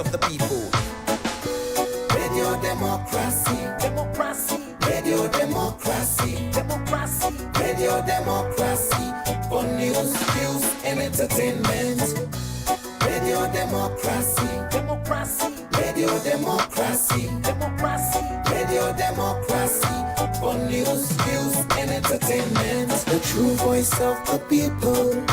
of the people. Radio Democracy, Democracy, Radio Democracy, Democracy, Radio Democracy, for news, views, and entertainment. Radio Democracy, Democracy, Radio Democracy, Democracy, Radio Democracy, for news, views, and entertainment. The true voice of the people.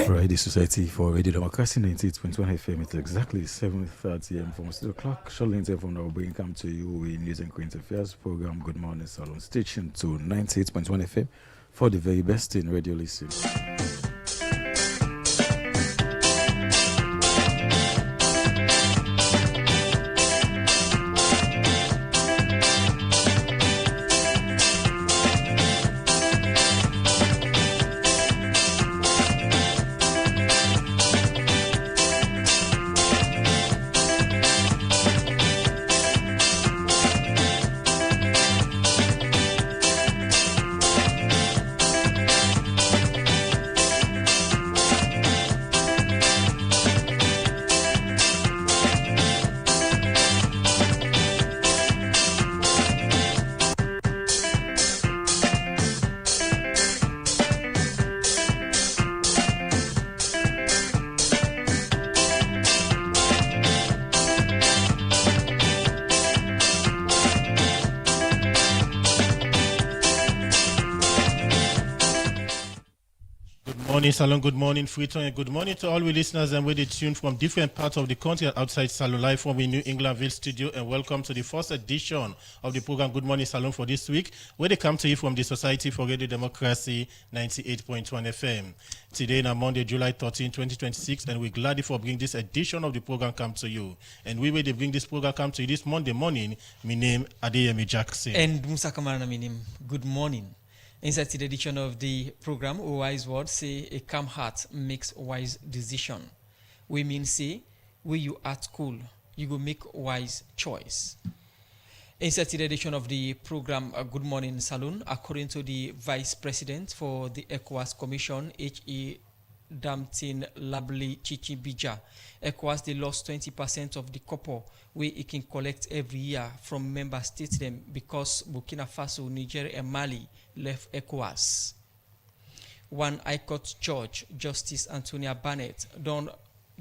Radio Society for Radio Democracy 98.1 FM. It's exactly 7:30 a.m. from 6 o'clock. Shortly from now, we'll come to you with News and Current Affairs program. Good morning, Salon Station to 98.1 FM for the very best in radio listening. Salon, good morning, Freetown, and good morning to all we listeners and we tuned from different parts of the country and outside Salon Live from the New Englandville studio, and welcome to the first edition of the program Good Morning Salon for this week, where they come to you from the Society for Radio Democracy 98.1 FM. Today on Monday, July 13, 2026, and we're glad for bringing this edition of the program come to you. And we will bring this program come to you this Monday morning. My name Adeyemi Jackson. And Musa Kamarana, my name. Good morning. Inside the edition of the program, a wise word say a calm heart makes a wise decision. We mean say, when you at school, you go make wise choice. Inside the edition of the program, Good Morning Saloon, according to the Vice President for the ECOWAS Commission, H.E. Damtin Labli Chichibija, ECOWAS they lost 20% of the copper where it can collect every year from member states them because Burkina Faso, Niger, and Mali left ECOWAS. One High Court judge, Justice Antonia Barnett, don't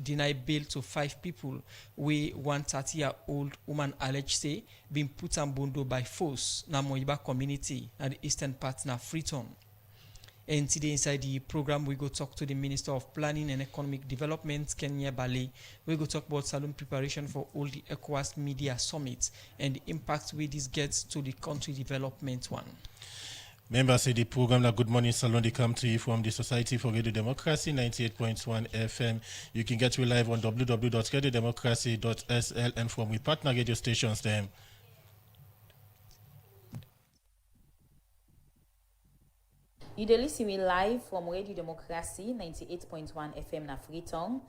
deny bail to 5 people where one 30-year-old woman alleged say being put on bondo by force na Moiba community and the eastern part na Freetown. And today inside the program, we go talk to the Minister of Planning and Economic Development, Kenya Bale. We go talk about Salon preparation for all the ECOWAS Media Summits and the impact where this gets to the country development one. Members say the program that Good Morning Salon they come to you from the Society for Radio Democracy 98.1 FM. You can get you live on www.radiodemocracy.sl and from we partner radio stations them. You dey listen me live from Radio Democracy 98.1 FM na Freetown,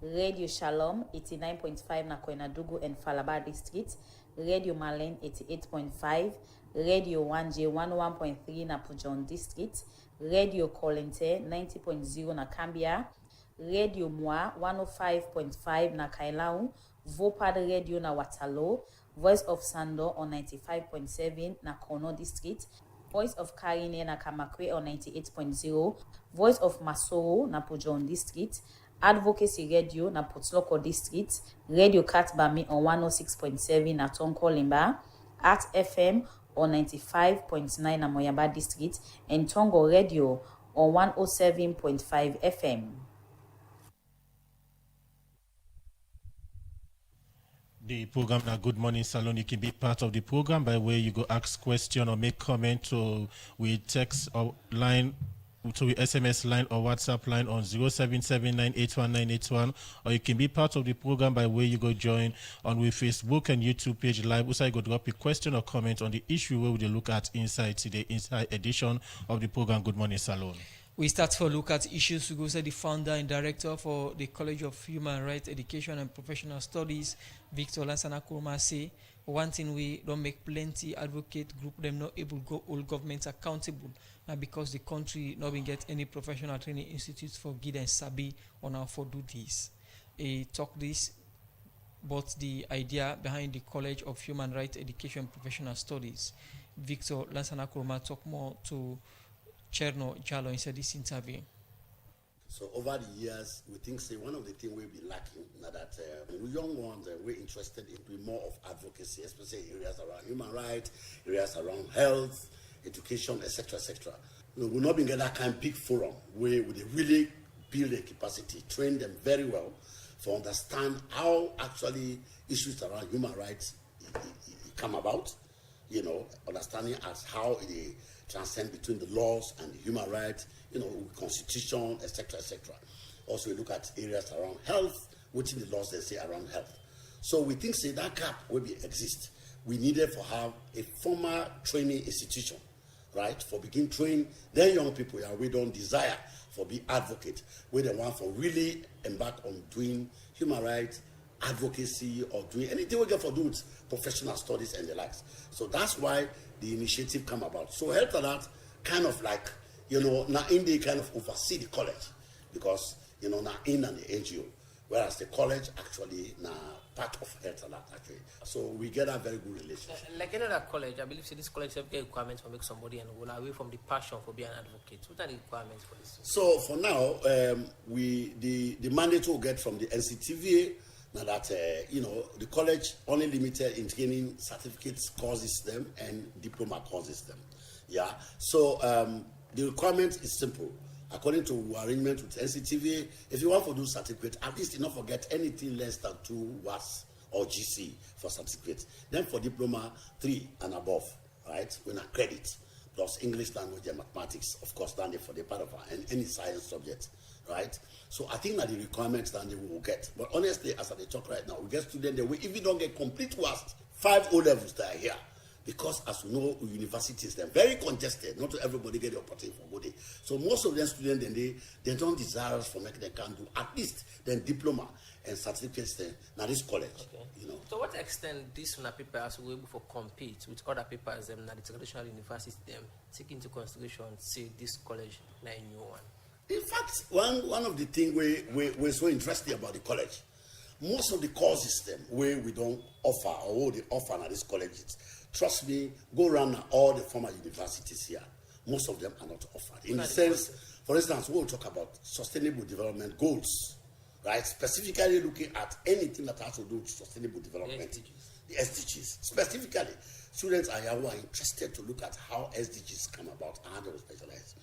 Radio Shalom 89.5 na Koinadugu and Falaba District, Radio Malen 88.5, Radio 1J 101.3 na Pujon District, Radio Kolente 90.0 na Cambia, Radio Moi 105.5 na Kailau, Vopad Radio na Watalo, Voice of Sando on 95.7 na Kono District, Voice of Karine na Kamakwe on 98.0, Voice of Masoro na Pujon District, Advocacy Radio na Potloko District, Radio Katbami on 106.7 na Tonko Limba, Art FM on 95.9 na Moyamba District, and Tongo Radio on 107.5 FM. The program na Good Morning Salon. You can be part of the program by way you go ask question or make comment to we text or line to the SMS line or WhatsApp line on 0779819181, or you can be part of the program by way you go join on with Facebook and YouTube page live. Also, you go drop a question or comment on the issue where we look at inside today, inside edition of the program Good Morning Salon. We start to look at issues. We go say the founder and director for the College of Human Rights Education and Professional Studies, Victor Lansana Kurma, say one thing we don't make plenty advocate group them not able to go all governments accountable now because the country not been get any professional training institutes for guide and sabi on how for do this. Talk this but the idea behind the College of Human Rights Education Professional Studies. Victor Lansana Kurma talk more to Cherno Jalo inside this interview. So over the years, we think say one of the things we'll be lacking now that we young ones we're interested in doing more of advocacy, especially areas around human rights, areas around health, education, etc., etc. We're not being that kind of big forum where we really build a capacity, train them very well to understand how actually issues around human rights come about. Understanding as how it transcend between the laws and the human rights, constitution, etc., etc. Also, we look at areas around health, which in the laws they say around health. So we think say that gap will be exist. We needed to have a formal training institution, right, for begin train then young people we don't desire for be advocate, where they want for really embark on doing human rights advocacy or doing anything we get for do with professional studies and the likes. So that's why the initiative come about. So Health Alert kind of like, now in they kind of oversee the college because, now in and the NGO, whereas the college actually now part of Health Alert actually. So we get a very good relationship. Like any other college, I believe this college have requirements for make somebody and go away from the passion for being an advocate. What are the requirements for this? So for now, the mandate we'll get from the NCTVA. Now that, the college only limited in training certificates courses them and diploma courses them. Yeah. So the requirement is simple. According to arrangement with NCTVA, if you want to do certificate, at least do not forget anything less than 2 WAS or GC for certificate. Then for diploma, 3 and above, right? When a credit, plus English language and mathematics, of course, then for the part of any science subject. Right? So I think that the requirements that they will get. But honestly, as I talk right now, we get students that we even don't get complete WAST, 5 O-levels that are here. Because as you know, universities, they're very congested. Not everybody get the opportunity for good day. So most of them students, they don't desire us for making they can do at least then diploma and certificates then. Now this college, Okay. To what extent these people are able to compete with other papers them that the traditional universities them take into consideration, say this college na a new one? In fact, one of the things we're so interested about the college, most of the courses them where we don't offer or they offer at these colleges, trust me, go around all the former universities here. Most of them are not offered. In the sense, for instance, we'll talk about sustainable development goals, right? Specifically looking at anything that has to do with sustainable development. The SDGs. Specifically, students are here who are interested to look at how SDGs come about and how they will specialize.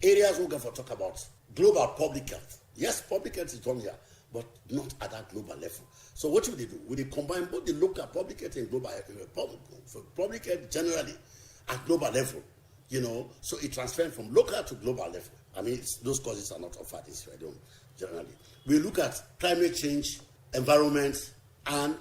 Areas we're going to talk about global public health. Yes, public health is done here, but not at that global level. So what will they do? Will they combine both the local public health and global public health generally at global level? So it transfers from local to global level. I mean, those courses are not offered in Sierra Leone generally. We look at climate change, environment, and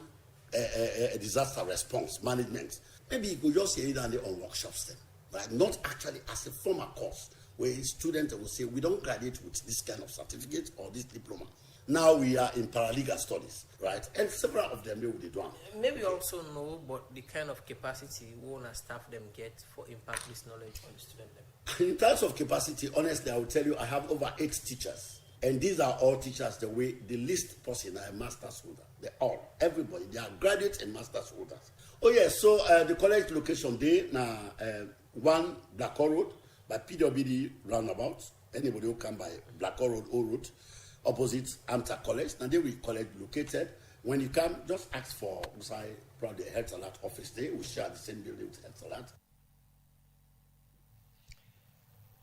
disaster response management. Maybe you could just hear it on workshops then, right? Not actually as a formal course, where students will say, we don't graduate with this kind of certificate or this diploma. Now we are in paralegal studies, right? And several of them, they will be done. Maybe you also know about the kind of capacity one staff them get for impact this knowledge on the student level. In terms of capacity, honestly, I will tell you, I have over 8 teachers. And these are all teachers the way the least person are a master's holder. They all, everybody, they are graduates and master's holders. Oh yes, so the college location there, now 1 Blackwell Road, by PWD roundabout. Anybody who come by Blackwell Road, Old Road, opposite Amta College. And there we college located. When you come, just ask for probably the Health Alert office there. We share the same building with Health Alert.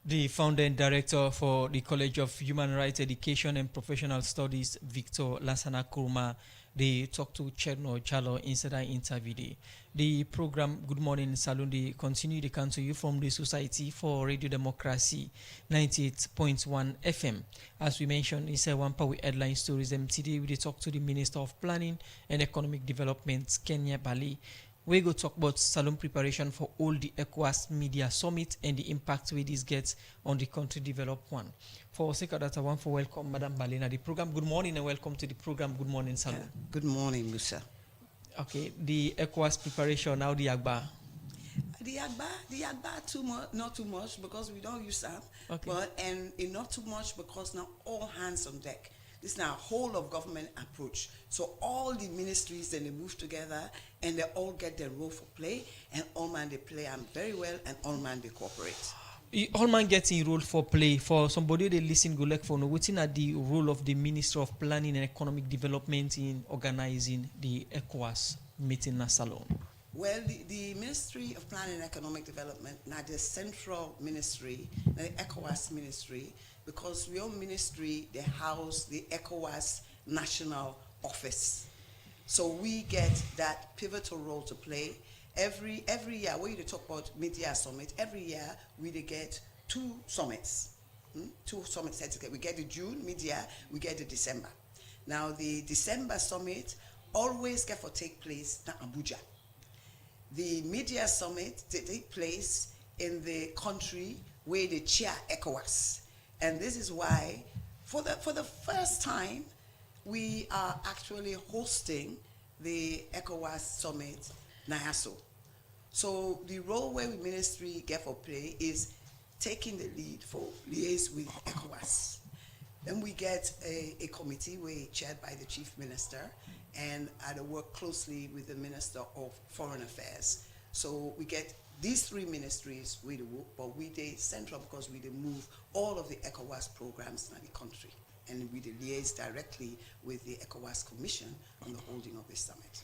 The founder and director for the College of Human Rights Education and Professional Studies, Victor Lansana Kurma, they talked to Cherno Jalo inside our interview. The program Good Morning Saloon, they continue to come to you from the Society for Radio Democracy 98.1 FM. As we mentioned, it's a one power headline stories. Today we talk to the Minister of Planning and Economic Development, Kenya Bali. We go talk about Salon preparation for all the ECOWAS Media Summit and the impact we this gets on the country developed one. For sake of that, I want to welcome Madam Balena the program. Good morning and welcome to the program Good Morning Salon. Good morning, Musa. Okay, the ECOWAS preparation, now the Agba. The Agba not too much because we don't use that. Okay. But and not too much because now all hands on deck. This is now a whole of government approach. So all the ministries, then they move together and they all get their role for play, and all man they play very well, and all man they cooperate. All man getting role for play. For somebody they listen go like for no, what's in the role of the Minister of Planning and Economic Development in organizing the ECOWAS meeting na Salone? Well, the Ministry of Planning and Economic Development, now the central ministry, the ECOWAS ministry, because we own ministry, they house the ECOWAS National Office. So we get that pivotal role to play. Every year, when you talk about media summit, every year we get 2 summits. 2 summits. We get the June media, we get the December. Now the December summit always get for take place in Abuja. The media summit take place in the country where they chair ECOWAS. And this is why, for the first time, we are actually hosting the ECOWAS summit Nyaso. So the role where we ministry get for play is taking the lead for liaise with ECOWAS. Then we get a committee chaired by the chief minister, and I work closely with the Minister of Foreign Affairs. So we get these 3 ministries we do work, but we the central because we move all of the ECOWAS programs in the country, and we liaise directly with the ECOWAS Commission on the holding of this summit.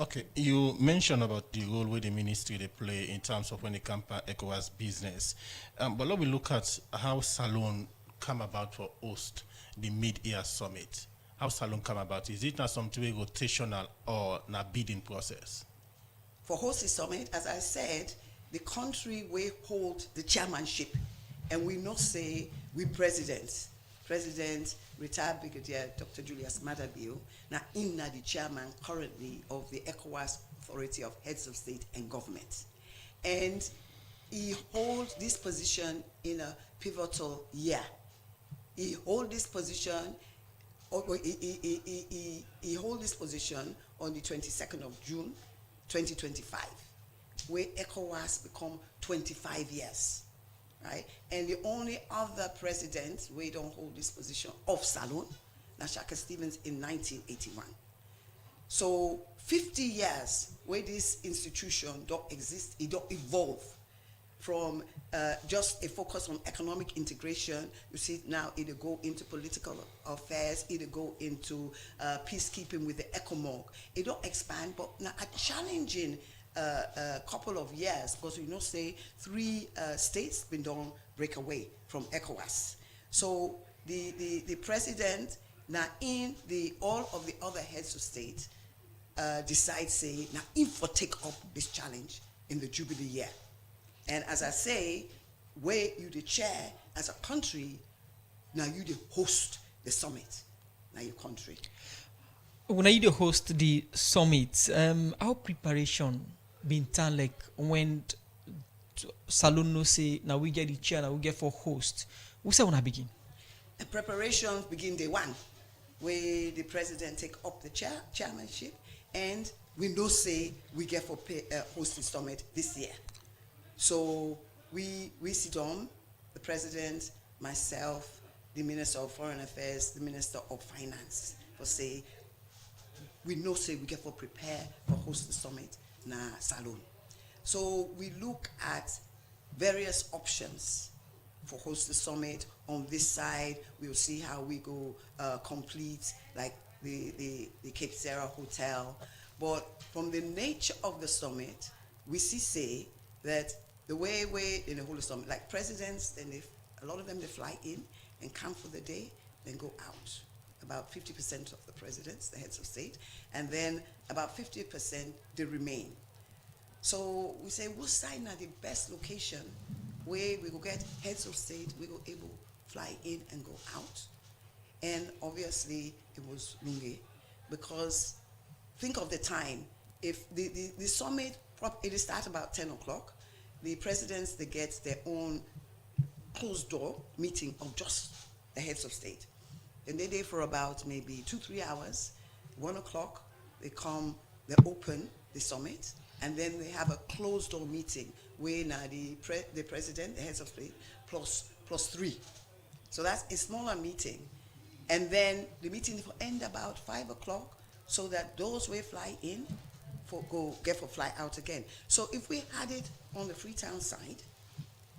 Okay, you mentioned about the role where the ministry they play in terms of when it comes to ECOWAS business. But let me look at how Salone come about for host the mid-year summit. How Salone come about? Is it not something rotational or a bidding process? For host the summit, as I said, the country will hold the chairmanship, and we not say we President, retired Brigadier Dr. Julius Madabio, now in the chairman currently of the ECOWAS Authority of Heads of State and Government. And he holds this position in a pivotal year. He holds this position, he holds this position on the 22nd of June, 2025, where ECOWAS become 25 years. Right? And the only other president we don't hold this position of Salone, Shaka Stevens in 1981. So 50 years where this institution don't exist, it don't evolve from just a focus on economic integration. You see now it'll go into political affairs, it'll go into peacekeeping with the ECOMOG. It don't expand, but now a challenging couple of years, because say 3 states been done break away from ECOWAS. So the president now in all of the other heads of state decide say now if for take up this challenge in the Jubilee year. And as I say, where you the chair as a country, now you the host the summit, now your country. When you the host the summit, how preparation been done like when Salone no say now we get the chair, now we get for host. We say when I begin? The preparations begin day 1, where the president take up the chairmanship, and we know say we get for host the summit this year. So we sit on, the president, myself, the Minister of Foreign Affairs, the Minister of Finance, for say we know say we get for prepare for host the summit na Salone. So we look at various options for host the summit. On this side, we'll see how we go complete like the Cape Sarah Hotel. But from the nature of the summit, we say that the way in the whole summit, like presidents, then a lot of them they fly in and come for the day, then go out. About 50% of the presidents, the heads of state, and then about 50% they remain. So we say we'll sign at the best location where we will get heads of state, we will able fly in and go out. And obviously it was Lungi, because think of the time. If the summit, it starts about 10 o'clock, the presidents, they get their own closed door meeting of just the heads of state. And they're there for about maybe 2-3 hours. 1 o'clock, they come, they open the summit, and then they have a closed door meeting where now the president, the heads of state, plus 3. So that's a smaller meeting. And then the meeting will end about 5 o'clock so that those will fly in for fly out again. So if we had it on the Freetown side,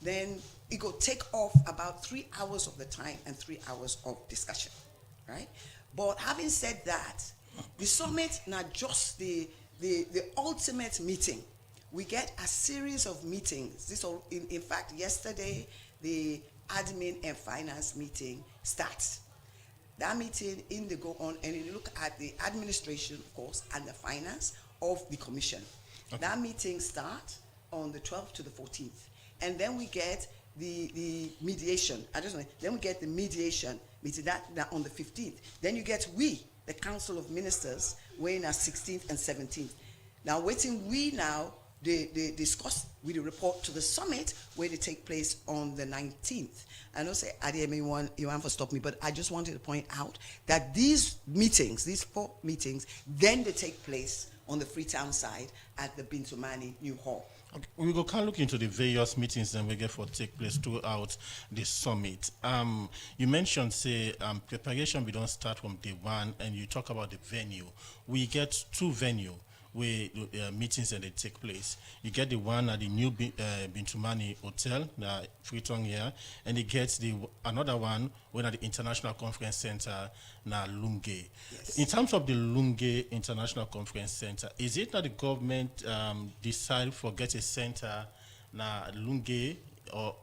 then it could take off about 3 hours of the time and 3 hours of discussion, right? But having said that, the summit not just the ultimate meeting. We get a series of meetings. In fact, yesterday, the admin and finance meeting starts. That meeting go on and you look at the administration, of course, and the finance of the commission. Okay. That meeting starts on the 12th to the 14th. And then we get the mediation. Then we get the mediation meeting that on the 15th. Then you get the Council of Ministers, weighing at 16th and 17th. Now, they discuss with the report to the summit where they take place on the 19th. I don't say Adeyemi you want to stop me, but I just wanted to point out that these 4 meetings, then they take place on the Freetown side at the Bintumani New Hall. Okay. We go can look into the various meetings that we get for take place throughout the summit. You mentioned preparation we don't start from day one, and you talk about the venue. We get 2 venues where meetings and they take place. You get the one at the new Bintumani Hotel, Freetown here, and you get another one when at the International Conference Center, Lunge. Yes. In terms of the Lunge International Conference Center, is it that the government decide for get a center Lunge, or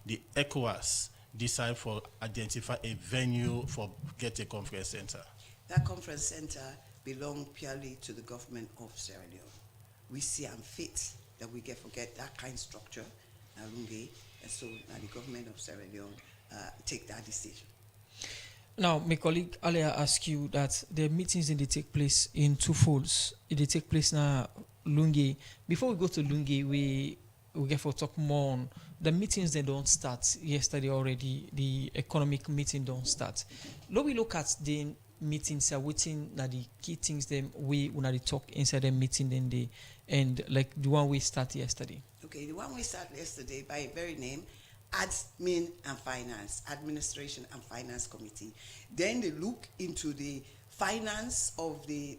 the ECOWAS decide for identify a venue for get a conference center? That conference center belong purely to the government of Sierra Leone. We see unfit that we forget that kind of structure, Lunge, and so the government of Sierra Leone take that decision. Now, my colleague earlier asked you that the meetings they take place in 2 folds. They take place now Lunge. Before we go to Lunge, we get for talk more on the meetings. They don't start yesterday already. The economic meeting don't start. Now we look at the meetings are waiting that the key things them we when they talk inside the meeting then they and like the one we started yesterday. Okay, the one we started yesterday by very name, Admin and Finance, Administration and Finance Committee. Then they look into the finance of the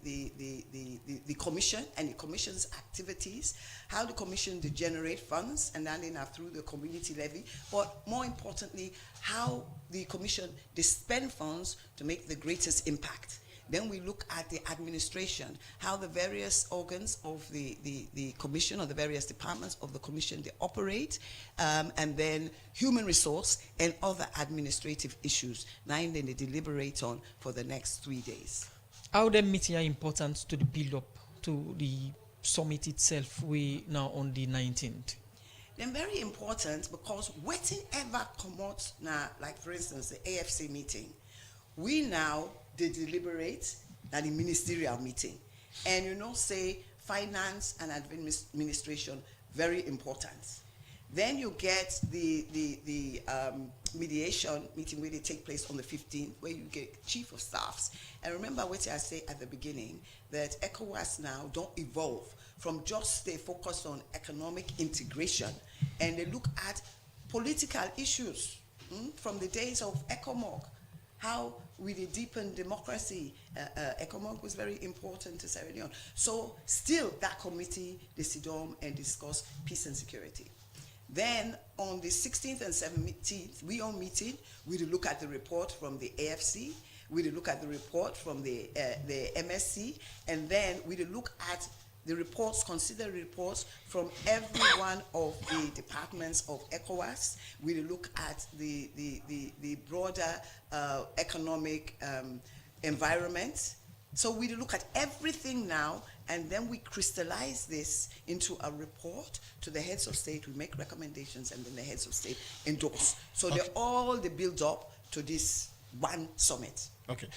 commission and the commission's activities, how the commission they generate funds, and then through the community levy, but more importantly, how the commission they spend funds to make the greatest impact. Then we look at the administration, how the various organs of the commission or the various departments of the commission they operate, and then human resource and other administrative issues. Then they deliberate on for the next 3 days. How the meeting are important to the build up to the summit itself? We now on the 19th. They're very important because waiting ever come out now, like for instance the AFC meeting, we now they deliberate at the ministerial meeting, and say finance and administration very important. Then you get the mediation meeting where they take place on the 15th, where you get chief of staffs. And remember what I say at the beginning, that ECOWAS now don't evolve from just they focus on economic integration, and they look at political issues from the days of ECOMOG. How we deepen democracy. ECOMOG was very important to Sierra Leone. So still that committee, they sit down and discuss peace and security. Then on the 16th and 17th, we are meeting, we look at the report from the AFC, we look at the report from the MSC, and then we look at the reports, consider reports from every one of the departments of ECOWAS. We look at the broader economic environment. So we look at everything now, and then we crystallize this into a report to the heads of state. We make recommendations, and then the heads of state endorse. So okay. They're all the build up to this one summit. Okay,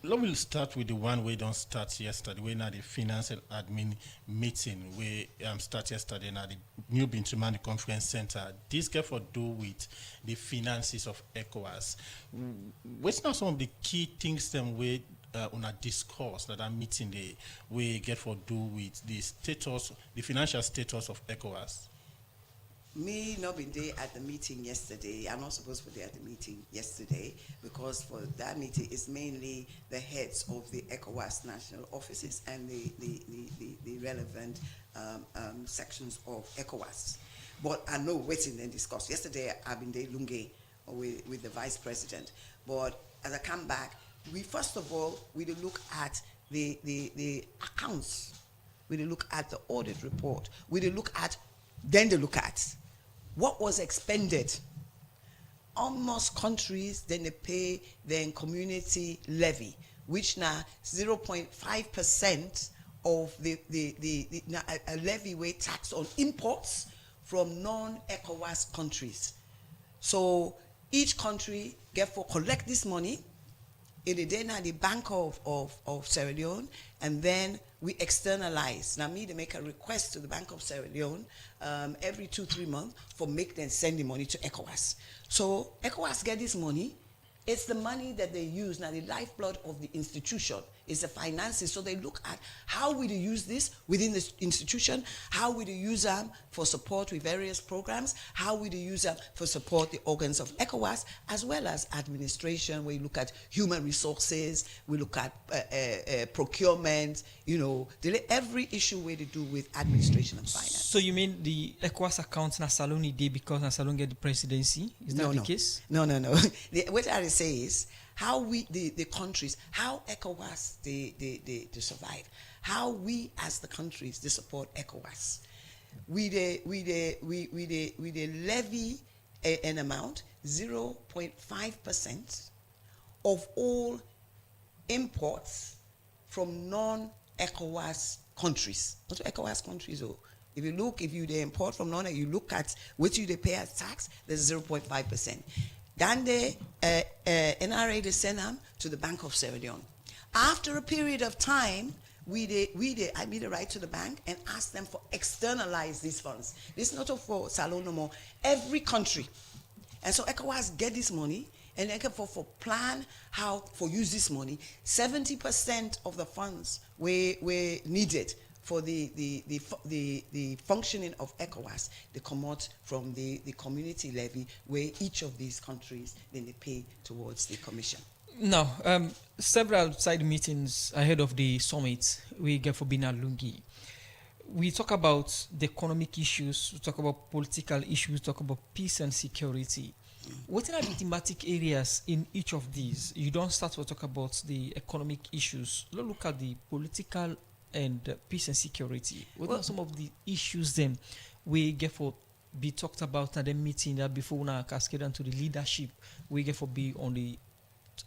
let me start with the one we don't start yesterday. We had the finance and admin meeting. We start yesterday at the new Bintumani Conference Center. This get for do with the finances of ECOWAS. What's now some of the key things then we on a discourse that I'm meeting we get for do with the status, the financial status of ECOWAS? Me not been there at the meeting yesterday. I'm not supposed to be there at the meeting yesterday because for that meeting it's mainly the heads of the ECOWAS national offices and the relevant sections of ECOWAS. But I know waiting and discuss. Yesterday I've been there Lunge with the vice president. But as I come back, we first of all we look at the accounts. We look at the audit report. We look at what was expended. Almost countries, then they pay their community levy, which now 0.5% of the a levy weight tax on imports from non-ECOWAS countries. So each country therefore collect this money. It is then at the Bank of Sierra Leone, and then we externalize. Now, they make a request to the Bank of Sierra Leone every 2-3 months for make them send the money to ECOWAS. So ECOWAS get this money. It's the money that they use. Now, the lifeblood of the institution is the finances. So they look at how we use this within the institution, how we use them for support with various programs, how we use them for support the organs of ECOWAS, as well as administration. We look at human resources, we look at procurement, every issue we do with administration and finance. So you mean the ECOWAS accounts na Salone did because na Salone get the presidency? Is that the case? No. What I say is how we the countries, how ECOWAS they survive, how we as the countries they support ECOWAS. We levy an amount 0.5% of all imports from non-ECOWAS countries. Not ECOWAS countries. If they import from you look at what they pay as tax, there's 0.5%. Then the NRA they send them to the Bank of Sierra Leone. After a period of time, I made a right to the bank and ask them for externalize these funds. This is not for Salone no more. Every country. And so ECOWAS get this money and they can for plan how for use this money. 70% of the funds were needed for the functioning of ECOWAS. They come out from the community levy where each of these countries then they pay towards the commission. Now, several side meetings ahead of the summit we get for Bina Lungi. We talk about the economic issues, we talk about political issues, we talk about peace and security. What are the thematic areas in each of these? You don't start to talk about the economic issues. Look at the political and peace and security. What are some of the issues then we get for be talked about at the meeting that before we cascade into the leadership we get for be on the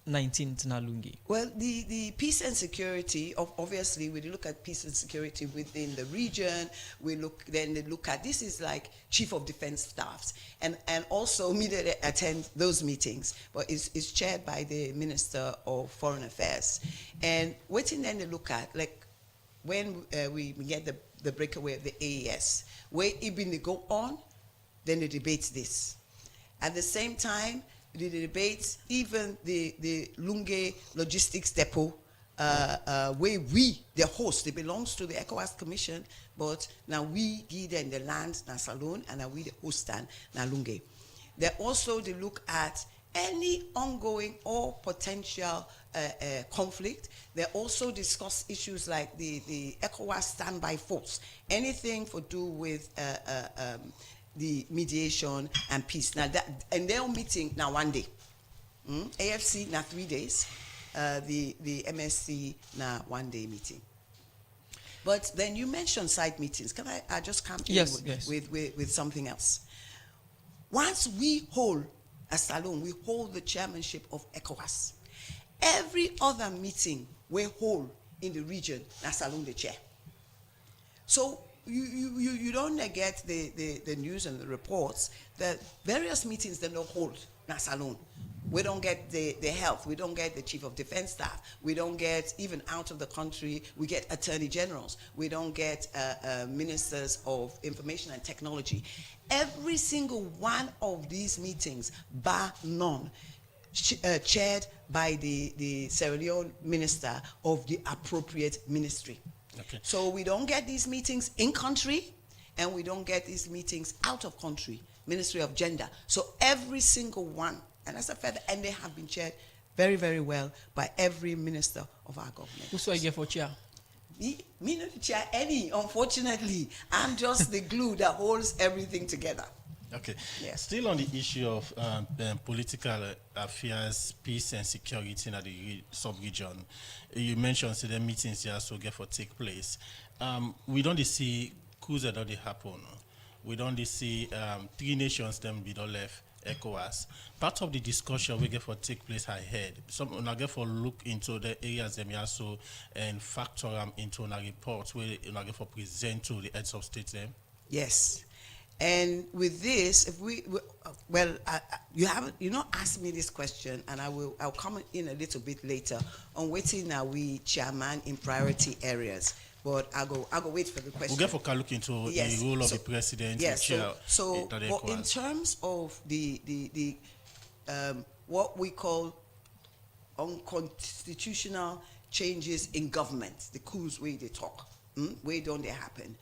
19th na Lungi? Well, the peace and security, obviously, we look at peace and security within the region. We look at this is like chief of defense staffs, and also immediately attend those meetings. But it's chaired by the Minister of Foreign Affairs, and waiting then they look at like when we get the breakaway of the AES, where even they go on, then they debate this. At the same time, the debates, even the Lunge Logistics Depot, where the host, it belongs to the ECOWAS Commission, but now we give them the land, na Salone, and now we the host stand, na Lunge. They also look at any ongoing or potential conflict. They also discuss issues like the ECOWAS standby force, anything for do with the mediation and peace. Now that, and they're meeting now one day. AFC now 3 days. The MSC now 1 day meeting. But then you mentioned side meetings. Can I just come in with something else? Once we hold as Salone, we hold the chairmanship of ECOWAS. Every other meeting we hold in the region, na Salone the chair. So you don't get the news and the reports that various meetings they don't hold na Salone. We don't get the health, we don't get the chief of defense staff, we don't get even out of the country, we get attorney generals, we don't get ministers of information and technology. Every single one of these meetings, bar none, chaired by the Sierra Leone minister of the appropriate ministry. Okay. So we don't get these meetings in country, and we don't get these meetings out of country, Ministry of Gender. So every single one, and that's a feather, and they have been chaired very, very well by every minister of our government. Who's I get for chair? Me not the chair any, unfortunately. I'm just the glue that holds everything together. Okay. Yes. Still on the issue of political affairs, peace and security in the sub-region, you mentioned the meetings here so get for take place. We don't see coups that don't happen. We don't see 3 nations them be don't left ECOWAS. Part of the discussion we get for take place ahead. Some we get for look into the areas them also and factor them into a report where we get for present to the heads of state them. Yes. And with this, if you not asked me this question, and I'll come in a little bit later on waiting now we chairman in priority areas. But I'll go wait for the question. We'll get for look into the role of the president. Yes. Chair, But in terms of the what we call unconstitutional changes in government, the coups where they talk, where don't they happen?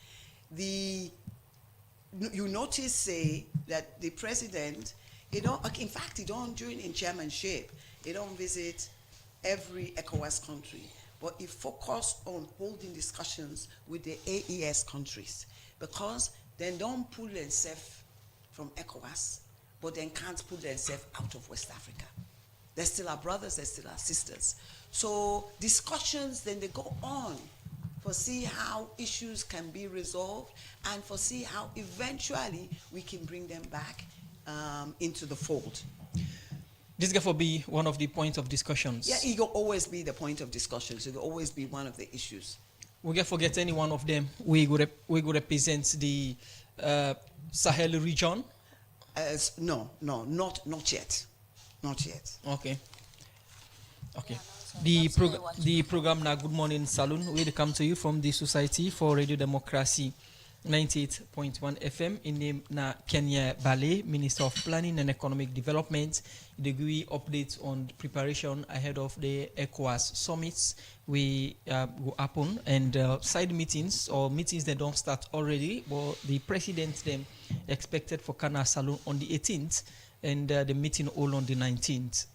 You notice, say, that the president, in fact, he don't join in chairmanship. He don't visit every ECOWAS country, but he focus on holding discussions with the AES countries because they don't pull themselves from ECOWAS, but they can't pull themselves out of West Africa. They're still our brothers, they're still our sisters. So discussions, then they go on for see how issues can be resolved and for see how eventually we can bring them back into the fold. This will be one of the points of discussions. Yeah, it will always be the point of discussions. It will always be one of the issues. We can forget any one of them. We go represent the Sahel region. No, not yet. Not yet. Okay. The program now, Good Morning Saloon, will come to you from the Society for Radio Democracy 98.1 FM in name na Kenya Bale, Minister of Planning and Economic Development. The GUI updates on preparation ahead of the ECOWAS summits will happen and side meetings or meetings that don't start already, but the president them expected for Kana Saloon on the 18th and the meeting all on the 19th.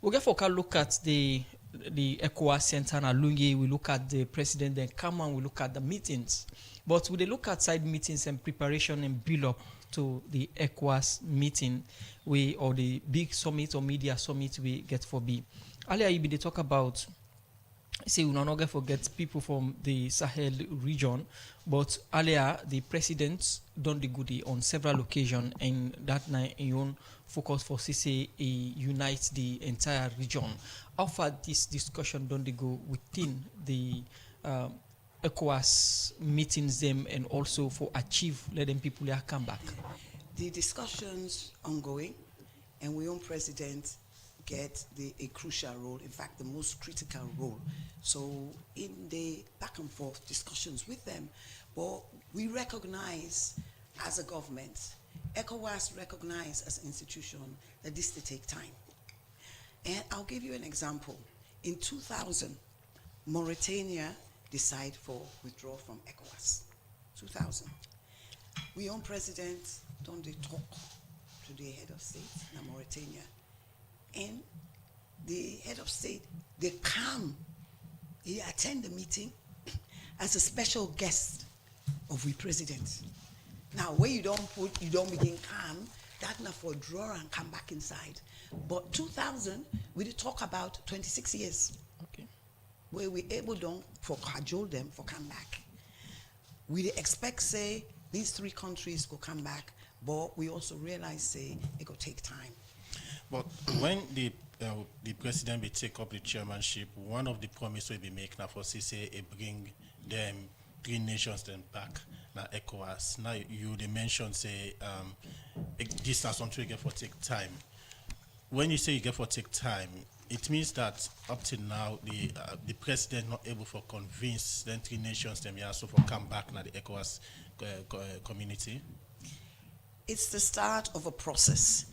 We'll get for a look at the ECOWAS Center and Lungi. We look at the president, then come and we look at the meetings. But we look at side meetings and preparation and build up to the ECOWAS meeting, or the big summit or media summit we get for B. Earlier, they talk about, say, we not forget people from the Sahel region, but earlier the president done the goodie on several occasions, and that night he own focus for CC unites the entire region. How far this discussion don't they go within the ECOWAS meetings them and also for achieve let them people here come back? The discussions ongoing, and we own president get a crucial role, in fact the most critical role. So in the back and forth discussions with them, but we recognize as a government, ECOWAS recognize as an institution that this will take time. And I'll give you an example. In 2000, Mauritania decided for withdrawal from ECOWAS. 2000. We own president, don't they talk to the head of state in Mauritania. And the head of state, they come, he attend the meeting as a special guest of the president. Now, where you don't begin calm, that not for draw and come back inside. But 2000, we did talk about 26 years. Okay. Where we able to for cajole them for come back. We expect, say, these 3 countries will come back, but we also realize, say, it will take time. But when the president will take up the chairmanship, one of the promises will be made now for CCA, bring them 3 nations then back now ECOWAS. Now you mentioned say this is something you get for take time. When you say you get for take time, it means that up till now the president not able to convince the 3 nations them also for come back now the ECOWAS community. It's the start of a process.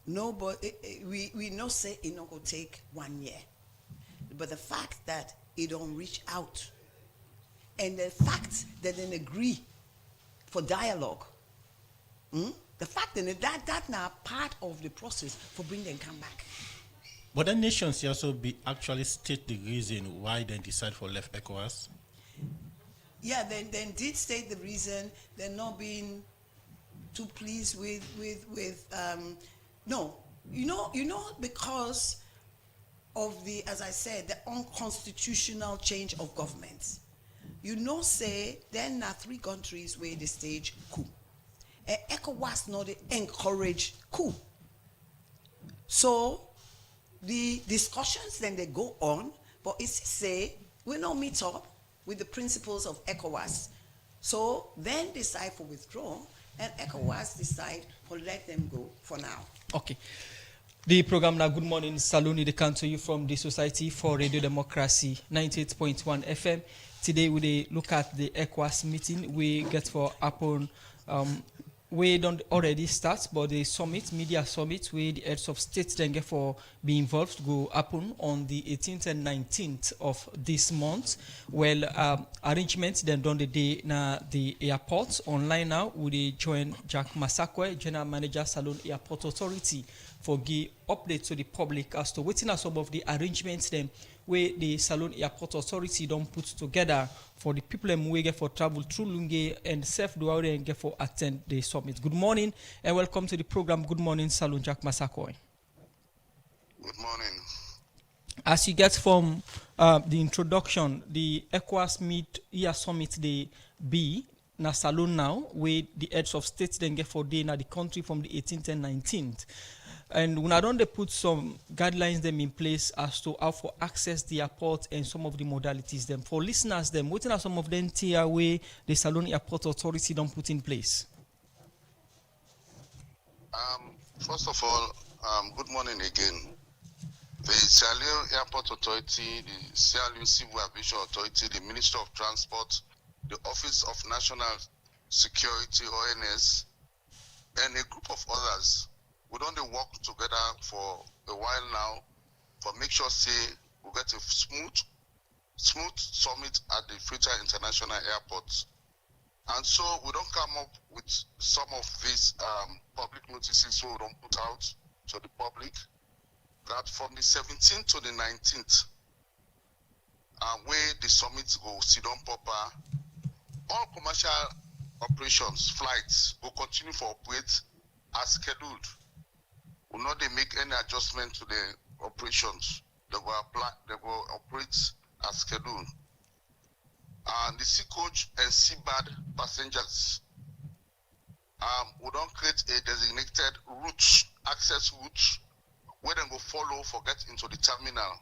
Nobody, we know say it not gonna take 1 year, but the fact that it don't reach out, and the fact that they agree for dialogue. The fact that now part of the process for bring them come back. But then nations also be actually state the reason why they decide for left ECOWAS. Yeah, then did state the reason they're not being too pleased with no, you know because of the, as I said, the unconstitutional change of government. You know, say then are 3 countries where they stage coup. ECOWAS not encourage coup. So the discussions then they go on, but it's say we don't meet up with the principles of ECOWAS. So then decide for withdrawal, and ECOWAS decide for let them go for now. Okay. The program now, Good Morning Saloni, they come to you from the Society for Radio Democracy, 98.1 FM. Today we look at the ECOWAS meeting we get for happen. We don't already start, but the summit, media summit, where the heads of states then get for be involved go happen on the 18th and 19th of this month. Well, arrangements then done the day na the airport. Online now, we join Jack Masakwe, General Manager, Salon Airport Authority, for give update to the public as to what are some of the arrangements then where the Salon Airport Authority don't put together for the people who get for travel through Lunge and self-Douaure and get for attend the summit. Good morning and welcome to the program. Good morning, Salon Jack Masakwe. Good morning. As you get from the introduction, the ECOWAS year summit the B na Salon now, where the heads of states then get for day na the country from the 18th and 19th. And when I don't they put some guidelines them in place as to how for access the airport and some of the modalities them. For listeners them, what are some of them tier way the Salon Airport Authority don't put in place? First of all, good morning again. The Salon Airport Authority, the Salon Civil Aviation Authority, the Ministry of Transport, the Office of National Security, ONS, and a group of others. We don't work together for a while now for make sure say we get a smooth summit at the Freetown International Airport. And so we don't come up with some of these public notices so we don't put out to the public that from the 17th to the 19th, where the summit go sit down proper, all commercial operations, flights will continue to operate as scheduled. Will not they make any adjustment to the operations. They will operate as scheduled. And the sea coach and seabird passengers will don't create a designated route, access route, where they will follow for get into the terminal.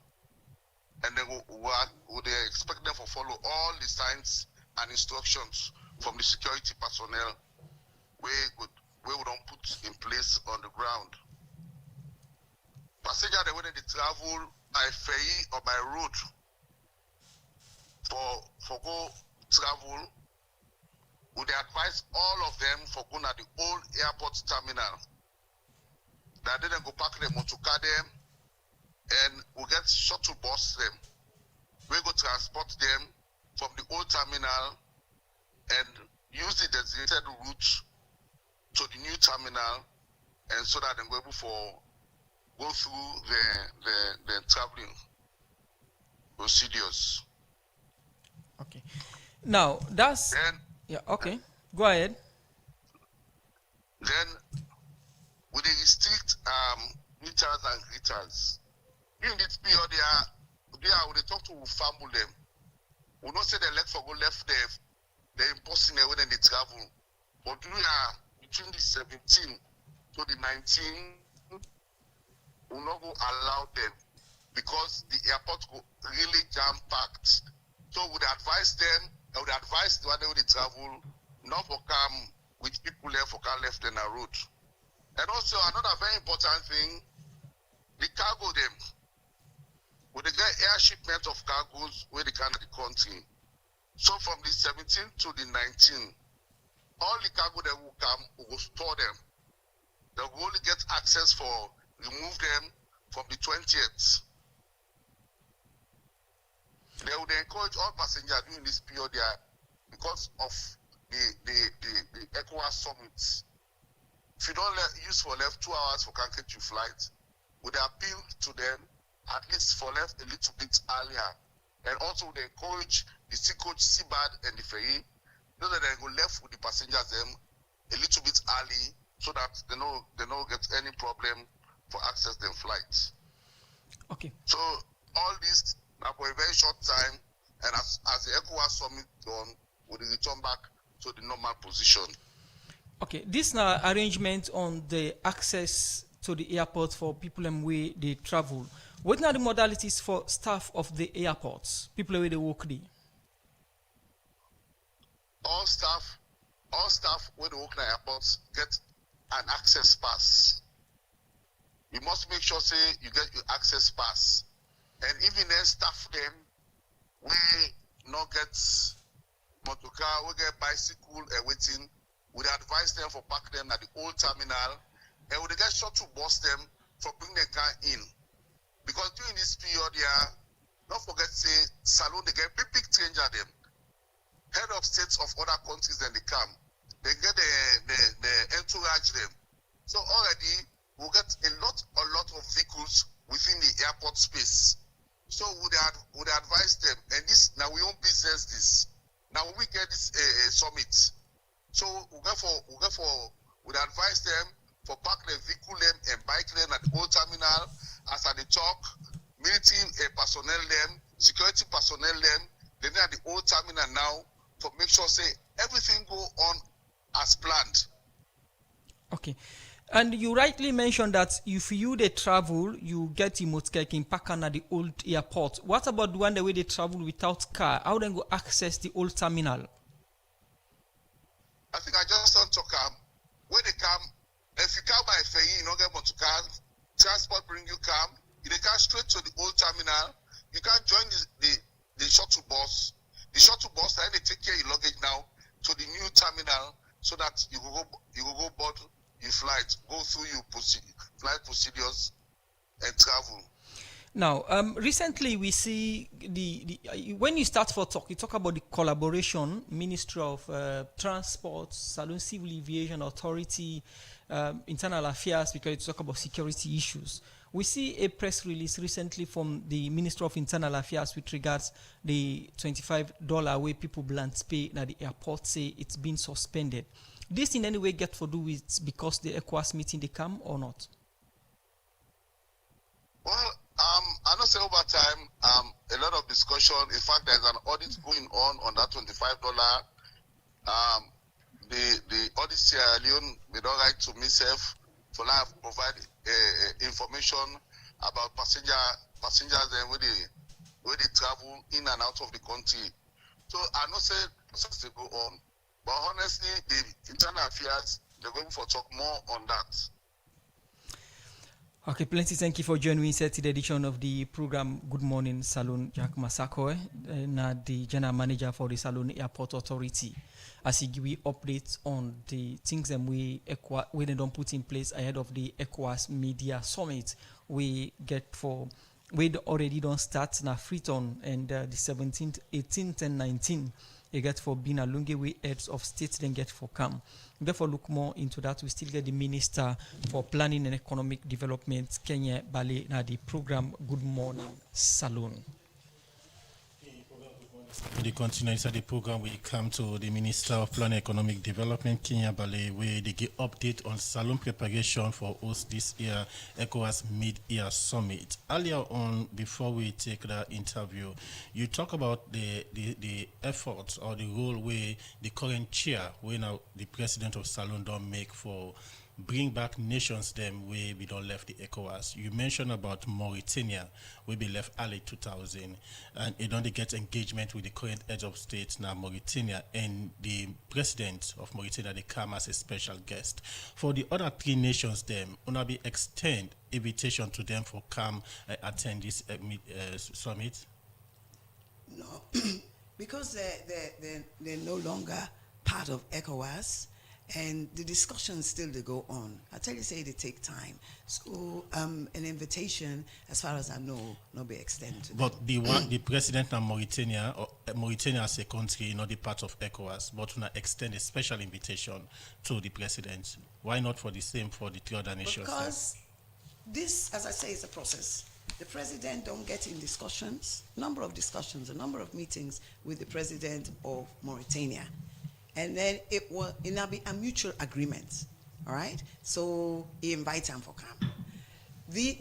And they will they expect them to follow all the signs and instructions from the security personnel where we don't put in place on the ground. Passengers when they travel by ferry or by road for go travel, would they advise all of them for going at the old airport terminal? That they then go park them motor car them and we get shuttle bus them. We go transport them from the old terminal and use the designated route to the new terminal, and so that they go able for go through the traveling procedures. Okay. Now that's Then yeah. Okay. Go ahead. Then with the restrict meters and greeters, in this period they are they talk to family them. We not say they let for go left there, they're imposing when they travel. But we are between the 17 to the 19, we will not go allow them because the airport go really jam packed. So we would advise them, I would advise the one they travel, not for come with people there for car left in the road. And also another very important thing, the cargo them. With the air shipment of cargoes where they can the country. So from the 17th to the 19th, all the cargo that will come, we will store them. They will only get access for remove them from the 20th. They would encourage all passengers during this period there because of the ECOWAS summit. If you don't use for left 2 hours for Kanketu flight, would appeal to them at least for left a little bit earlier. And also would encourage the sea coach, Seabird and the ferry, so that they go left with the passengers them a little bit early so that they don't get any problem for access them flights. Okay. So all this now for a very short time, and as the ECOWAS summit done, we return back to the normal position. Okay, this now arrangement on the access to the airport for people and way they travel. What are the modalities for staff of the airports, people where they work there? All staff where they work in the airports get an access pass. You must make sure say you get your access pass. And even then staff them we not get motor car, we get bicycle and waiting. We advise them for park them at the old terminal, and we get shuttle bus them for bring the car in. Because during this period here, don't forget say Salone they get big stranger them. Head of states of other countries then they come. They get the entourage them. So already we get a lot of vehicles within the airport space. So would advise them, and this now we own business this. Now we get this summit. So we advise them for park the vehicle them and bike them at the old terminal as at the talk, military personnel them, security personnel them, then at the old terminal now for make sure say everything go on as planned. Okay. And you rightly mentioned that if you they travel, you get Imotskek in Pakan at the old airport. What about the one the way they travel without car? How then go access the old terminal? I think I just don't talk when they come, if you come by ferry, you don't get motor car, transport bring you come, you they come straight to the old terminal, you can join the shuttle bus. The shuttle bus then they take care of your luggage now to the new terminal so that you will go board your flight, go through your flight procedures and travel. Now, recently we see when you start for talk, you talk about the collaboration, Ministry of Transport, Salone Civil Aviation Authority, Internal Affairs, because you talk about security issues. We see a press release recently from the Ministry of Internal Affairs with regards the $25 way people balance pay at the airport say it's been suspended. This in any way get to do with because the ECOWAS meeting they come or not? Well, I know say over time, a lot of discussion. In fact, there's an audit going on that $25. The audit Sierra Leone, they don't write to myself for now provide information about passengers and where they travel in and out of the country. So I know say process go on, but honestly, the internal affairs they're going for talk more on that. Okay, plenty. Thank you for joining me in the edition of the program. Good morning, Salone. Jack Masako, the general manager for the Salone Airport Authority. As he give updates on the things that we don't put in place ahead of the ECOWAS Media Summit, we already don't start na Freetown and the 17th, 18th, and 19th. You get for Bina Lunge, we heads of states then get for CAM. Therefore, look more into that. We still get the Minister for Planning and Economic Development, Kenya Bale, na the program Good Morning Salone. In the continuance of the program, we come to the Minister of Planning and Economic Development, Kenya Bale, where they give update on Salone preparation for host this year ECOWAS Mid-Year Summit. Earlier on, before we take the interview, you talk about the efforts or the role where the current chair, where now the president of Salone don't make for bring back nations them where we don't left the ECOWAS. You mentioned about Mauritania, where we left early 2000, and it only get engagement with the current head of state now Mauritania, and the president of Mauritania they come as a special guest. For the other three nations them, will be extend invitation to them for come attend this summit? No, because they're no longer part of ECOWAS. And the discussions still they go on. I tell you, say they take time. So an invitation, as far as I know, not be extended to them. But the president of Mauritania, or Mauritania as a country, not the part of ECOWAS, but to extend a special invitation to the president. Why not for the same for the three other nations? Because this, as I say, is a process. The president don't get in discussions, a number of meetings with the president of Mauritania. And then it will be a mutual agreement, all right? So he invites him for camp.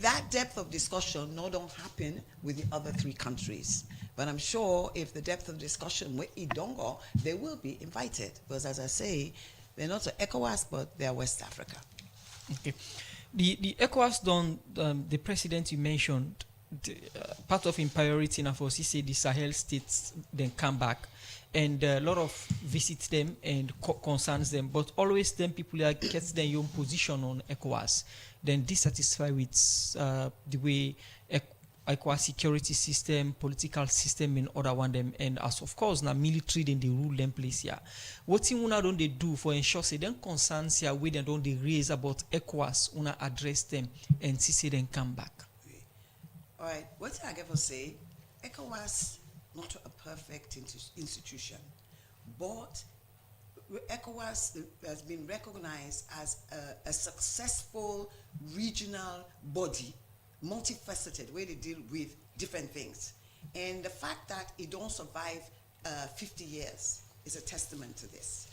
That depth of discussion don't happen with the other three countries. But I'm sure if the depth of discussion with Idongo, they will be invited. Because as I say, they're not ECOWAS, but they're West Africa. Okay. The ECOWAS the president you mentioned, part of in priority now for say the Sahel states then come back. And a lot of visit them and concerns them, but always them people that get their own position on ECOWAS, then dissatisfied with the way ECOWAS security system, political system, and other one them, and as of course now military then they rule them place here. What thing una don't they do for ensure say them concerns here where they don't they raise about ECOWAS una address them and see say them come back. All right, what I ever say, ECOWAS not a perfect institution, but ECOWAS has been recognized as a successful regional body, multifaceted, where they deal with different things. And the fact that it don't survive 50 years is a testament to this.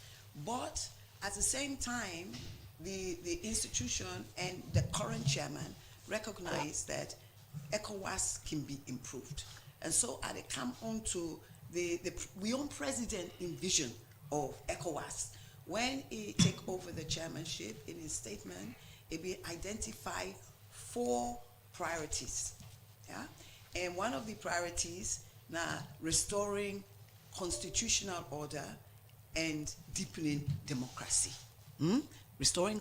But at the same time, the institution and the current chairman recognize that ECOWAS can be improved. And so I come on to the own president in vision of ECOWAS. When he take over the chairmanship, in his statement, he be identify 4 priorities. Yeah? And one of the priorities now restoring constitutional order and deepening democracy. Restoring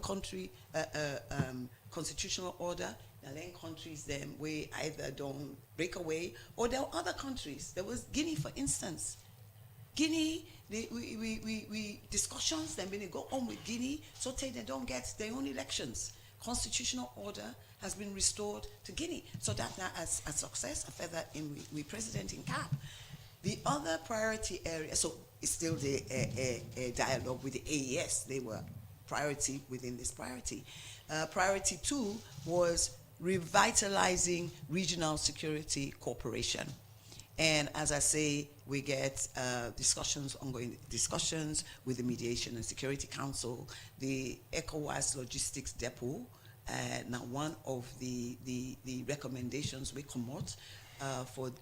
constitutional order. And then countries them we either don't break away, or there are other countries. There was Guinea, for instance. Guinea, we discussions then when they go on with Guinea, so they don't get their own elections. Constitutional order has been restored to Guinea. So that now as a success, a feather in we president in cap. The other priority area, so it's still the dialogue with the AES. They were priority within this priority. Priority 2 was revitalizing regional security cooperation. And as I say, we get ongoing discussions with the Mediation and Security Council, the ECOWAS Logistics Depot. Now one of the recommendations we come out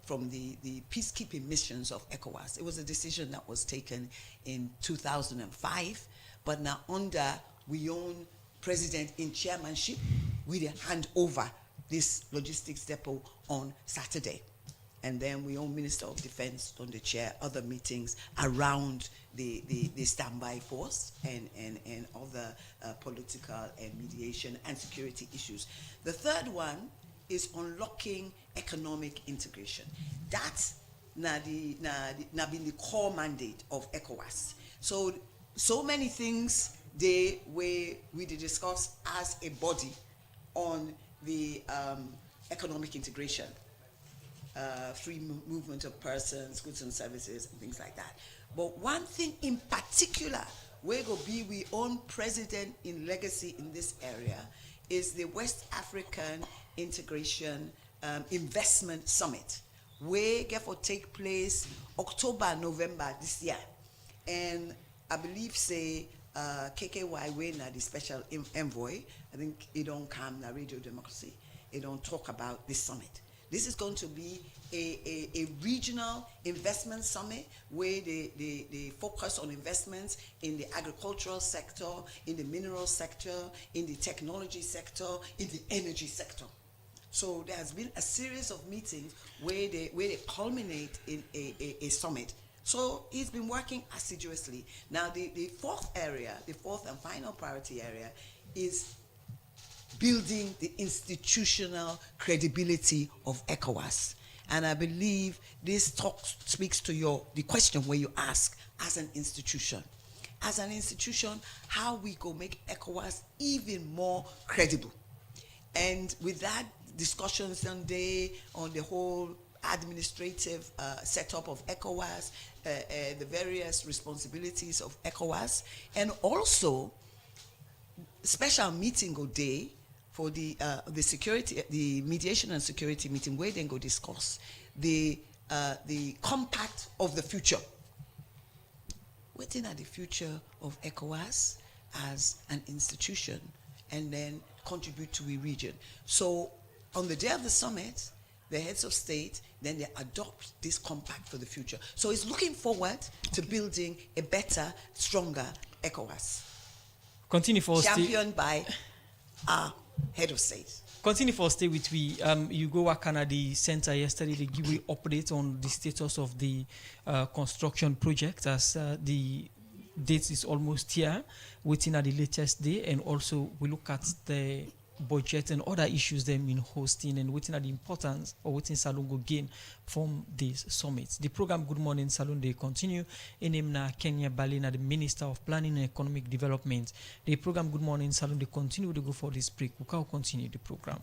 from the peacekeeping missions of ECOWAS. It was a decision that was taken in 2005, but now under we own president in chairmanship, we hand over this logistics depot on Saturday. And then we own Minister of Defense on the chair, other meetings around the standby force and other political and mediation and security issues. The third one is unlocking economic integration. That's been the core mandate of ECOWAS. So many things we discuss as a body on the economic integration, free movement of persons, goods and services, and things like that. But one thing in particular, where go be we own president in legacy in this area, is the West African Integration Investment Summit, where get for take place October, November this year. And I believe say KKY when the special envoy, I think it don't come na Radio Democracy, it don't talk about this summit. This is going to be a regional investment summit where they focus on investments in the agricultural sector, in the mineral sector, in the technology sector, in the energy sector. So there has been a series of meetings where they culminate in a summit. So he's been working assiduously. Now the fourth and final priority area is building the institutional credibility of ECOWAS. And I believe this talk speaks to the question where you ask as an institution. as an institution, how we go make ECOWAS even more credible. And with that, discussions Sunday on the whole administrative setup of ECOWAS, the various responsibilities of ECOWAS, and also special meeting go day for the security, the mediation and security meeting, where then go discuss the compact of the future. Waiting at the future of ECOWAS as an institution, and then contribute to a region. So on the day of the summit, the heads of state, then they adopt this compact for the future. So it's looking forward to building a better, stronger ECOWAS. Continue for championed by our head of state. Continue for stay with we. You go work at the center yesterday. They give you update on the status of the construction project as the date is almost here, waiting at the latest day, and also we look at the budget and other issues them in hosting and waiting at the importance or waiting Salon go gain from this summit. The program Good Morning Salon they continue in Imna Kenya Balina, the Minister of Planning and Economic Development. The program Good Morning Salon they continue to go for this break. We can continue the program.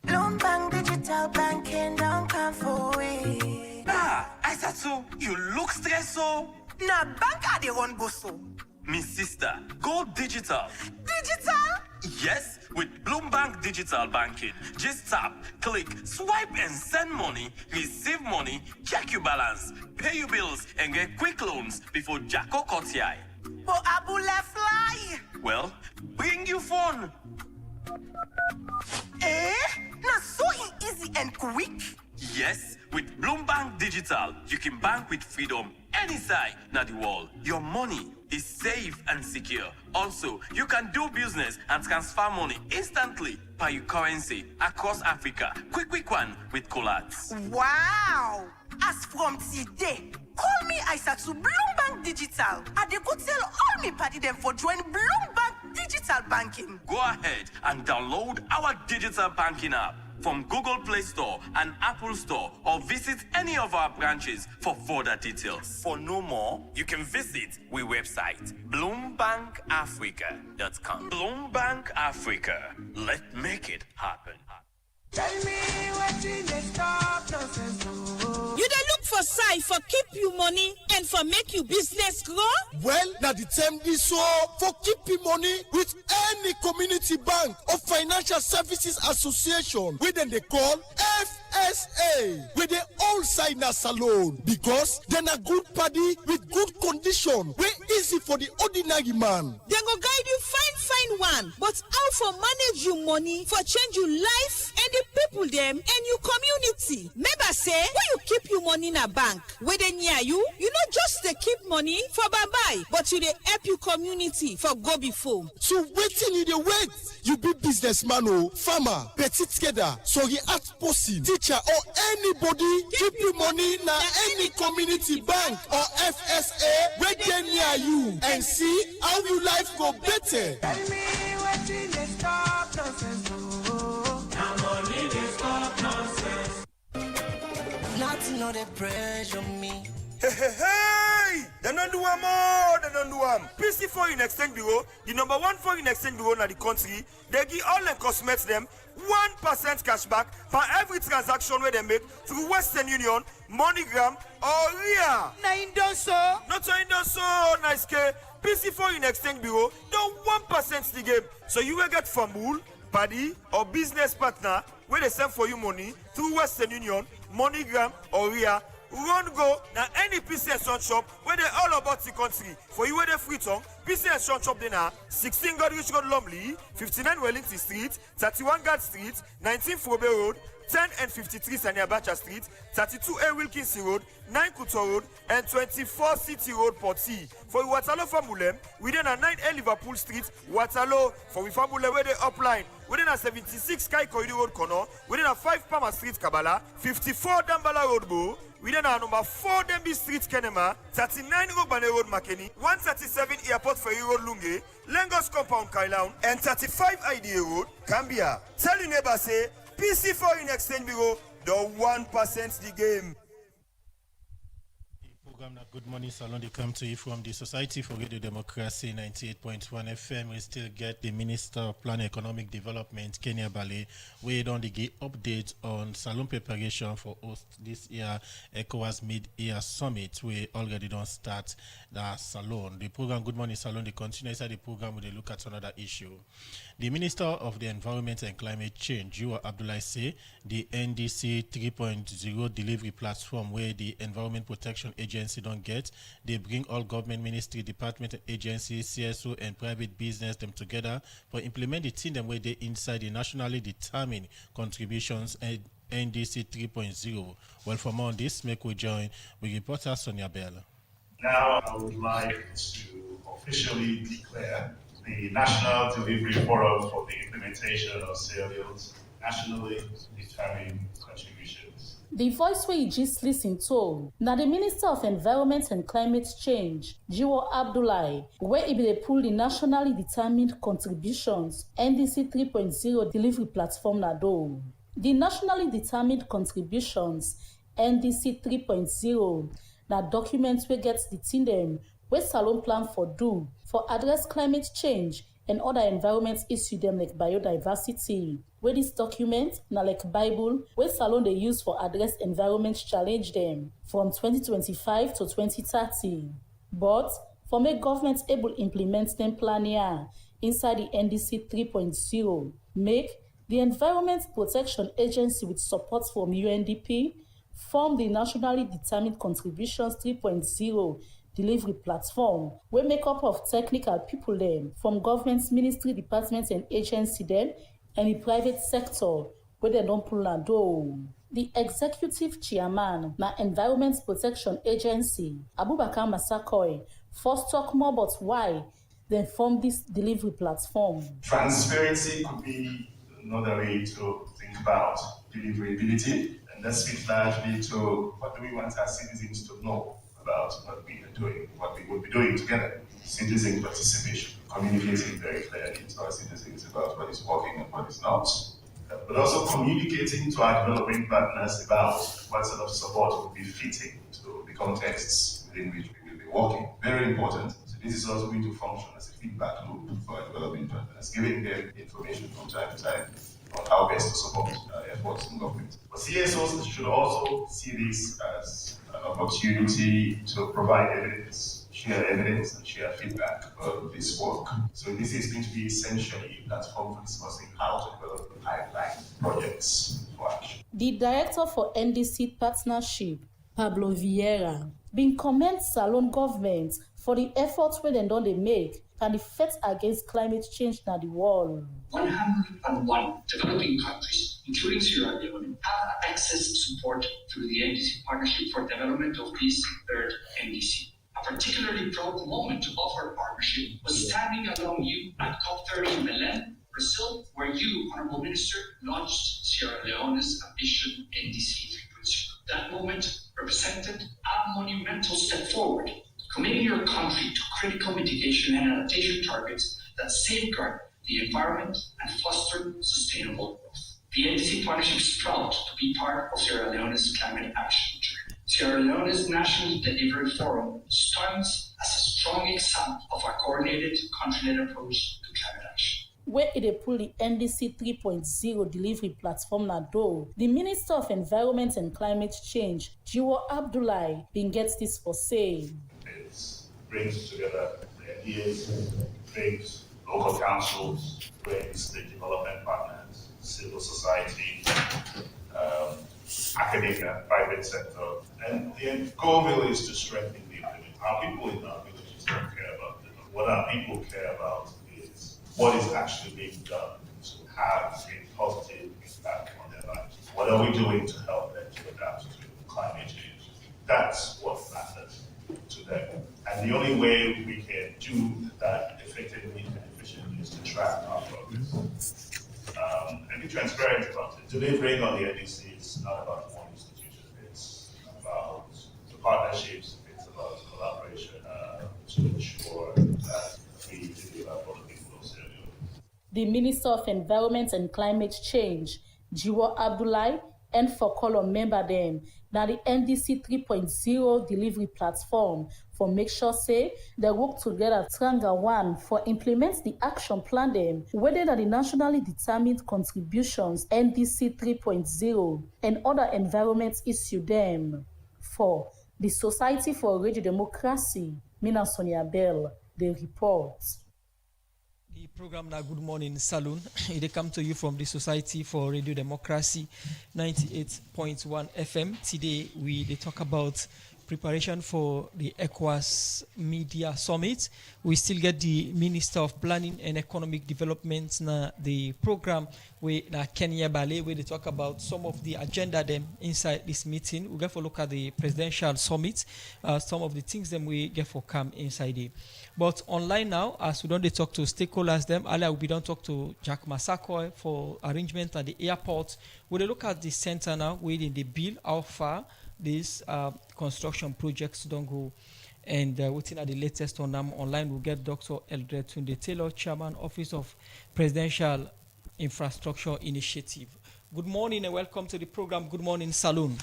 Bloomberg Digital Banking don't come for we. I said so. You look stressed so. Nah, bank are the one go so. Me sister, go digital. Digital? Yes, with Bloomberg Digital Banking. Just tap, click, swipe and send money, receive money, check your balance, pay your bills and get quick loans before Jacko cuts your eye. But Abula fly. Well, bring your phone. Now so easy and quick. Yes, with Bloomberg Digital, you can bank with freedom any side na the world. Your money is safe and secure. Also, you can do business and transfer money instantly by your currency across Africa. Quick one with Colats. Wow! As from today, call me Aisatu Bloomberg Digital. I dey go tell all me party them for join Bloomberg Digital Banking. Go ahead and download our digital banking app from Google Play Store and Apple Store, or visit any of our branches for further details. For no more, you can visit our website, bloombankafrica.com. Bloombank Africa. Let's make it happen. Tell me what you stop nonsense. You dey look for side for keep you money and for make you business grow? Well, now the term is so for keeping money with any community bank or financial services association, which then they call FSA, with the all side na salon, because then a good party with good condition, way easy for the ordinary man. They go guide you find one, but how for manage your money for change your life and the people them and your community. Remember say when you keep your money in a bank, where they near you not just they keep money for bye-bye, but you they help your community for go before. So waiting you the wait, you be businessman or farmer, petit together, so you art person, teacher or anybody keep your money in any community bank or FSA where they near you and see how your life go better. Tell me what you stop nonsense. Now money they stop nonsense. Nothing no they pressure me. Hey! They don't do more, they don't do PC Foreign Exchange Bureau, the number one foreign exchange bureau in the country, they give all the customers them 1% cashback for every transaction where they make through Western Union, MoneyGram, or RIA. Na indon so? Not so indon so, nice K. PC Foreign Exchange Bureau, don't 1% the game. So you will get Famul, Paddy, or business partner where they send for you money through Western Union, MoneyGram, or RIA. Run go now any PC and Son shop where they all about the country. For you where they free tongue, PC and Son shop they now 16 Godrich Road Lumley, 59 Wellington Street, 31 Guard Street, 19 Fobe Road, 10 and 53 Sanya Bacha Street, 32A Wilkinson Road, 9 Kuto Road, and 24 City Road Porty. For Waterloo Famulem, within a 9A Liverpool Street, Waterloo. For we Famulem where they upline, within a 76 Sky Corridor Road Corner, within a 5 Palmer Street Kabbalah, 54 Dambala Road Bo, within a number 4 Denby Street Kenema, 39 Robane Road Makeni, 137 Airport Ferry Road Lunge, Lagos Compound Kailaun, and 35 IDA Road, Cambia. Tell your neighbor say, PC Foreign Exchange Bureau, the 1% the game. program now, Good Morning Salon, they come to you from the Society for Radio Democracy 98.1 FM. We still get the Minister of Plan Economic Development, Kenya Bale, we don't give updates on Salon preparation for host this year ECOWAS mid-year summit. We already don't start the Salon. The program Good Morning Salon, they continue inside the program with a look at another issue. The Minister of the Environment and Climate Change, Jiwa Abdullahi, say the NDC 3.0 delivery platform where the Environment Protection Agency don't get, they bring all government ministry, department, agencies, CSO, and private business them together for implementing them where they inside the nationally determined contributions and NDC 3.0. Well, for more on this, make we join with reporter Sonia Bell. Now I would like to officially declare the National Delivery Forum for the implementation of Sierra's nationally determined contributions. The voice where you just listen to, now the Minister of Environment and Climate Change, Jiwa Abdullahi, where he be pull the nationally determined contributions NDC 3.0 delivery platform na do. The nationally determined contributions NDC 3.0 na documents where gets the team them where Salon plan for do for address climate change and other environment issue them like biodiversity. Where this document na like Bible where Salon they use for address environment challenge them from 2025 to 2030. But for make government able implement them plan here inside the NDC 3.0, make the Environment Protection Agency with support from UNDP form the nationally determined contributions 3.0 delivery platform wey make up of technical people them from government ministry, departments and agency them and the private sector where they don't pull and do. The executive chairman na Environment Protection Agency, Abubakar Masakoy, first talk more about why they form this delivery platform. Transparency could be another way to think about deliverability, and that speaks largely to what do we want our citizens to know about what we are doing, what we will be doing together. Citizen participation, communicating very clearly to our citizens about what is working and what is not, but also communicating to our developing partners about what sort of support will be fitting to the contexts within which we will be working. Very important. So this is also going to function as a feedback loop for our developing partners, giving them information from time to time on how best to support efforts in government. But CSOs should also see this as an opportunity to provide evidence, share evidence, and share feedback of this work. So this is going to be essentially a platform for discussing how to develop pipeline projects for action. The director for NDC Partnership, Pablo Vieira, been commend Salon government for the efforts where they don't make and the fight against climate change in the world. 101 developing countries, including Sierra Leone, have access support through the NDC Partnership for Development of this third NDC. A particularly proud moment to offer a partnership was standing along you at COP30 in Belém, Brazil, where you, Honorable Minister, launched Sierra Leone's Ambition NDC 3.0. That moment represented a monumental step forward, committing your country to critical mitigation and adaptation targets that safeguard the environment and foster sustainable growth. The NDC Partnership is proud to be part of Sierra Leone's climate action journey. Sierra Leone's National Delivery Forum stands as a strong example of a coordinated, country-led approach to climate action. Where it pull the NDC 3.0 delivery platform na do, the Minister of Environment and Climate Change, Jiwa Abdullahi, been gets this for say. It brings together the ideas, brings local councils, brings the development partners, civil society, academia, private sector, and the goal really is to strengthen the implementation. Our people in our villages don't care about it. What our people care about is what is actually being done to have a positive impact on their lives. What are we doing to help them to adapt to climate change? That's what matters to them. And the only way we can do that effectively and efficiently is to track our progress. And be transparent about it. Delivering on the NDC is not about one institution. It's about the partnerships, it's about collaboration to ensure that we deliver for the people of Sierra Leone. The Minister of Environment and Climate Change, Jiwa Abdullahi, and for column member them, na the NDC 3.0 delivery platform for make sure say they work together tranga one for implement the action plan them whether na the nationally determined contributions NDC 3.0 and other environment issue them. For the Society for Radio Democracy, Mina Sonia Bell, they report. The program now Good Morning Saloon, it come to you from the Society for Radio Democracy 98.1 FM. Today they talk about preparation for the ECOWAS Media Summit. We still get the Minister of Planning and Economic Development na the program where Kenya Bale, where they talk about some of the agenda them inside this meeting. We get for look at the presidential summit, some of the things them we get for come inside it. But online now, as we don't talk to stakeholders them, earlier we don't talk to Jack Masako for arrangement at the airport. We look at the center now, within the bill, how far these construction projects don't go. And within the latest on them online, we'll get Dr. Eldred Tunde Taylor, Chairman, Office of Presidential Infrastructure Initiative. Good morning and welcome to the program. Good morning, Saloon.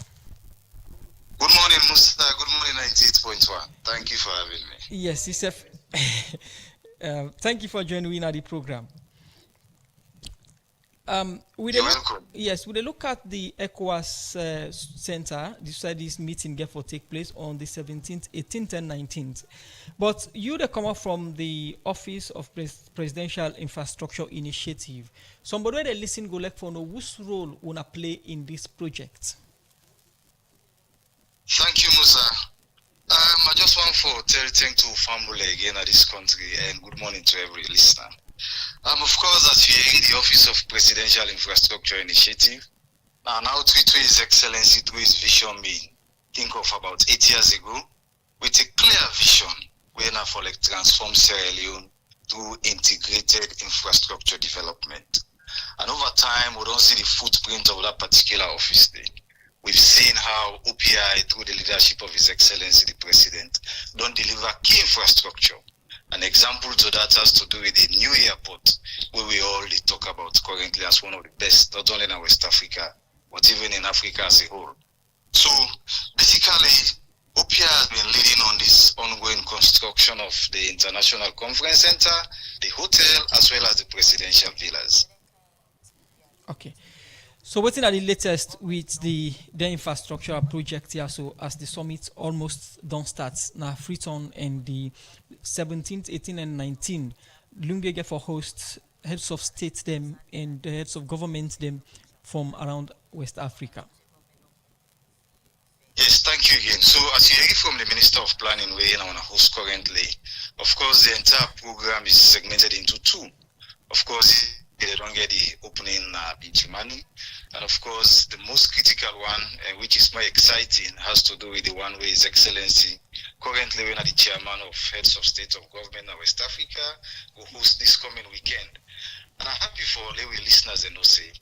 Good morning, Musa. Good morning, 98.1. Thank you for having me. Yes, Yusuf. Thank you for joining at the program. You're welcome. Yes, we look at the ECOWAS Center. This meeting get for take place on the 17th, 18th, and 19th. But you that come up from the Office of Presidential Infrastructure Initiative. Somebody that listen go like for know whose role wanna play in this project. Thank you, Musa. I just want to tell thank to Family again at this country and good morning to every listener. Of course, as we are in the Office of Presidential Infrastructure Initiative, now outreach to His Excellency through his vision being think of about 8 years ago with a clear vision we're now for like transform Sierra Leone through integrated infrastructure development. And over time, we don't see the footprint of that particular office there. We've seen how OPI, through the leadership of His Excellency the President, don't deliver key infrastructure. An example to that has to do with the new airport, where we all talk about currently as one of the best, not only in West Africa, but even in Africa as a whole. So basically, OPI has been leading on this ongoing construction of the International Conference Center, the hotel, as well as the presidential villas. Okay. So what's the latest with the infrastructure project here? So as the summit almost don't start now, Freetown and the 17th, 18th, and 19th, Lunge for hosts heads of states them and the heads of governments them from around West Africa. Yes, thank you again. So as you hear from the Minister of Planning, we're in on a host currently. Of course, the entire program is segmented into two. Of course, they don't get the opening in Germany. And of course, the most critical one, which is more exciting, has to do with the one where His Excellency, currently when the chairman of heads of state of government in West Africa, will host this coming weekend. And I'm happy for Lewi listeners and say,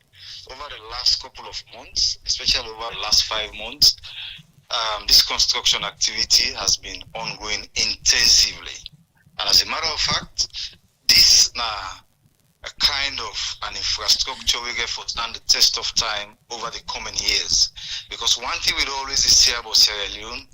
over the last couple of months, especially over the last 5 months, this construction activity has been ongoing intensively. And as a matter of fact, this a kind of an infrastructure we get for stand the test of time over the coming years. Because one thing we always say about Sierra Leone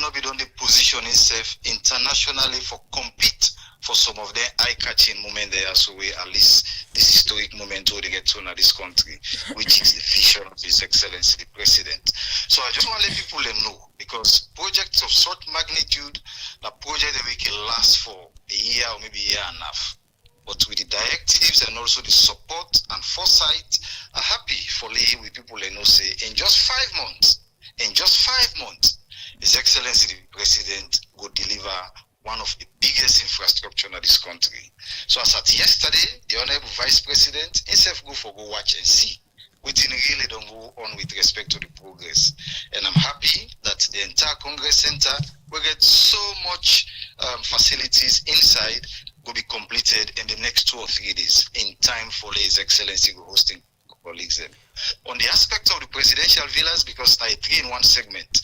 will be done the position itself internationally for compete for some of the eye-catching moment there, so we at least this historic moment where they get to in this country, which is the vision of His Excellency the President. So I just want to let people know, because projects of such magnitude, the project that we can last for a year or maybe a year and a half. But with the directives and also the support and foresight, I'm happy for Lee with people that know say in just 5 months, His Excellency the President will deliver one of the biggest infrastructure in this country. So as at yesterday, the Honorable Vice President himself go watch and see. Waiting really don't go on with respect to the progress. And I'm happy that the entire Congress Center will get so much facilities inside will be completed in the next 2 or 3 days in time for His Excellency hosting colleagues them. On the aspect of the presidential villas, because I 3-in-1 segment,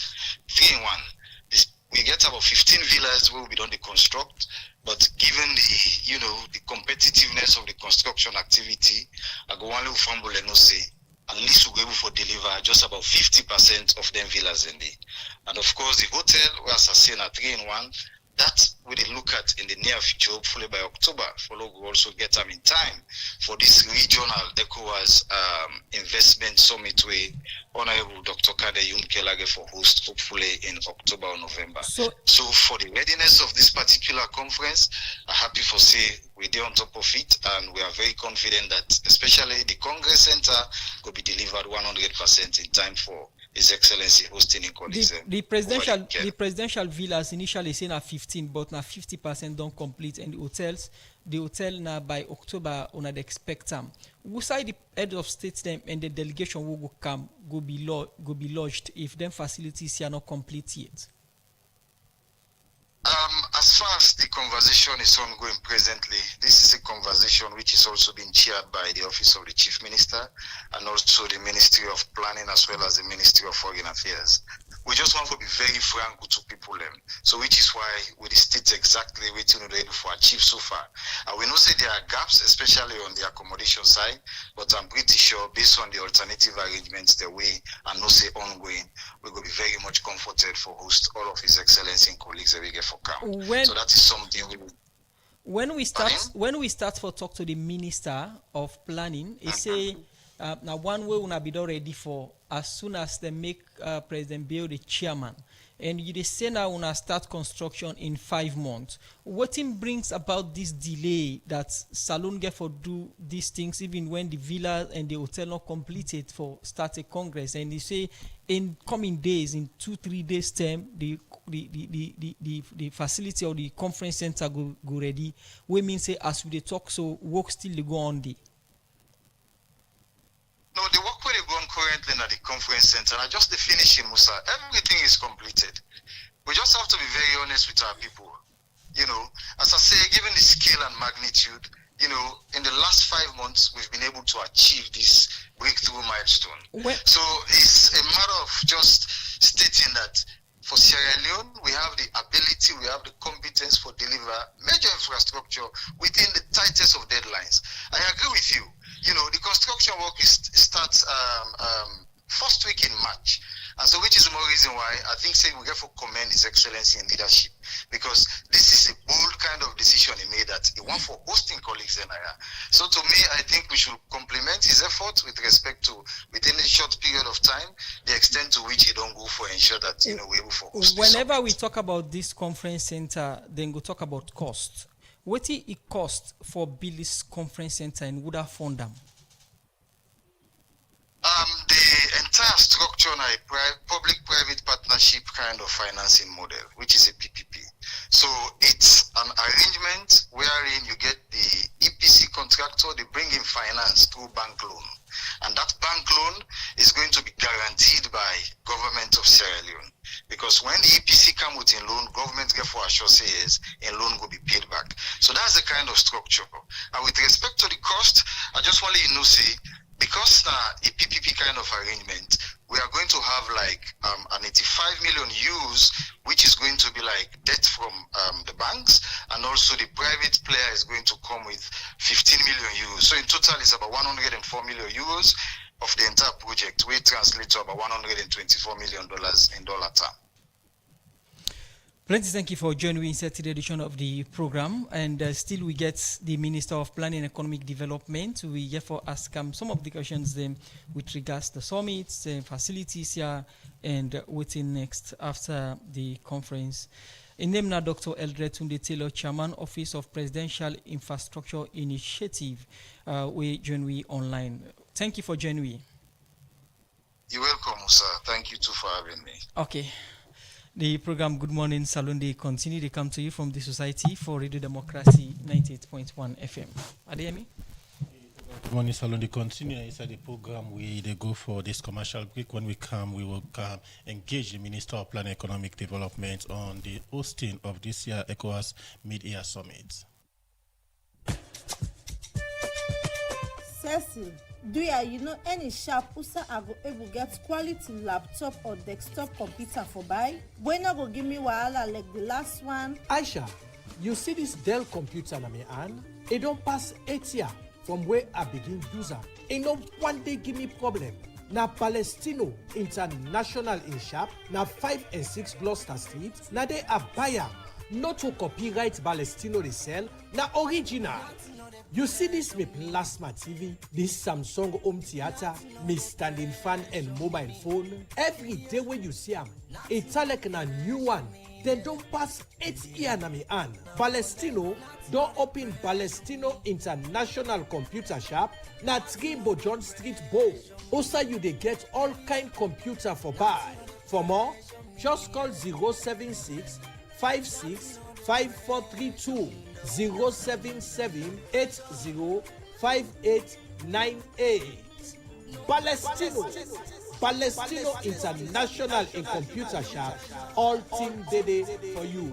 3-in-1, we get about 15 villas where we don't construct, but given the the competitiveness of the construction activity, I go one little fumble and no say at least we'll be able to deliver just about 50% of them villas in there. And of course, the hotel, we are saying a 3-in-1, that we will look at in the near future, hopefully by October, follow we also get them in time for this regional ECOWAS investment summit where Honorable Dr. Kade Yumkelage for host, hopefully in October or November. So for the readiness of this particular conference, I'm happy for say we're on top of it, and we are very confident that especially the Congress Center will be delivered 100% in time for His Excellency hosting in Coliseum. The presidential villas initially saying at 15, but now 50% don't complete, and the hotel now by October on the expect them. We say the head of state them and the delegation will come go be lodged if them facilities are not complete yet. As far as the conversation is ongoing presently, this is a conversation which is also being chaired by the Office of the Chief Minister and also the Ministry of Planning as well as the Ministry of Foreign Affairs. We just want to be very frank to people, so which is why we state exactly what we're able to achieve so far. We know say there are gaps, especially on the accommodation side, but I'm pretty sure based on the alternative arrangements that we are not say ongoing, we're going to be very much comforted for host all of His Excellency and colleagues that we get for camp. So that is something when we start for talk to the Minister of Planning, he say now one way we be ready for as soon as they make President Bill the chairman, and you say now we start construction in 5 months. What brings about this delay that Salone get for do these things even when the villa and the hotel not completed for start a congress, and they say in coming days, in 2-3 days time, the facility or the conference center go ready. We mean say as we talk, so work still go on the. No, the work where they go on currently at the conference center, and just the finishing, Musa, everything is completed. We just have to be very honest with our people. You know, as I say, given the scale and magnitude, you know, in the last 5 months, we've been able to achieve this breakthrough milestone. So it's a matter of just stating that for Sierra Leone, we have the ability, we have the competence for deliver major infrastructure within the tightest of deadlines. I agree with you. You know, the construction work starts first week in March. And so which is more reason why I think say we get for commend His Excellency in leadership, because this is a bold kind of decision he made that he want for hosting colleagues in Nigeria. So to me, I think we should compliment his effort with respect to within a short period of time, the extent to which he don't go for ensure that we're able for hosting. Whenever we talk about this conference center, then we talk about cost. What it cost for Billy's conference center and would have found them? The entire structure on a public-private partnership kind of financing model, which is a PPP. So it's an arrangement wherein you get the EPC contractor, they bring in finance through bank loan. And that bank loan is going to be guaranteed by government of Sierra Leone. Because when the EPC come with a loan, government get for assure says a loan will be paid back. So that's the kind of structure. And with respect to the cost, I just want to let you know, say, because a PPP kind of arrangement, we are going to have like an 85 million euros, which is going to be like debt from the banks, and also the private player is going to come with 15 million euros. So in total, it's about 104 million euros of the entire project, which translates to about $124 million in dollar term. Plenty thank you for joining me in Saturday edition of the program. And still we get the Minister of Planning and Economic Development. We therefore ask some of the questions with regards to the summits, facilities here, and what's in next after the conference. In name now, Dr. Eldred Tunde Taylor, Chairman, Office of Presidential Infrastructure Initiative. We join we online. Thank you for joining me. You're welcome, Musa. Thank you too for having me. Okay. The program Good Morning Salone, they continue to come to you from the Society for Radio Democracy 98.1 FM. Adeyemi? Good Morning Salone, they continue inside the program. They go for this commercial break. When we come, we will engage the Minister of Planning and Economic Development on the hosting of this year ECOWAS Mid-Year Summit. Cecil, do you know any sharp user I go able get quality laptop or desktop computer for buy? When I go give me wahala like the last one? Aisha, you see this Dell computer na me hand? It don't pass 8 years. from where I begin use am. Ain't no one day give me problem. Na Palestino International in shop, na 5 and 6 Gloucester Street, na they a buyer. Not to copyright Palestino they sell, na original. You see this me plasma TV, this Samsung home theater, me standing fan and mobile phone. Every day when you see them, it's like a new one. They don't pass 8 years na me hand. Palestino don't open Palestino International Computer Shop na 3 Bojon Street Bow. Also you they get all kind computer for buy. For more, just call 076 56 5432 077 80 5898. Palestino International in Computer Shop, all team Dede for you.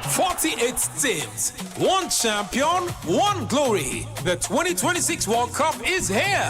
"48 teams, one champion, one glory. The 2026 World Cup is here.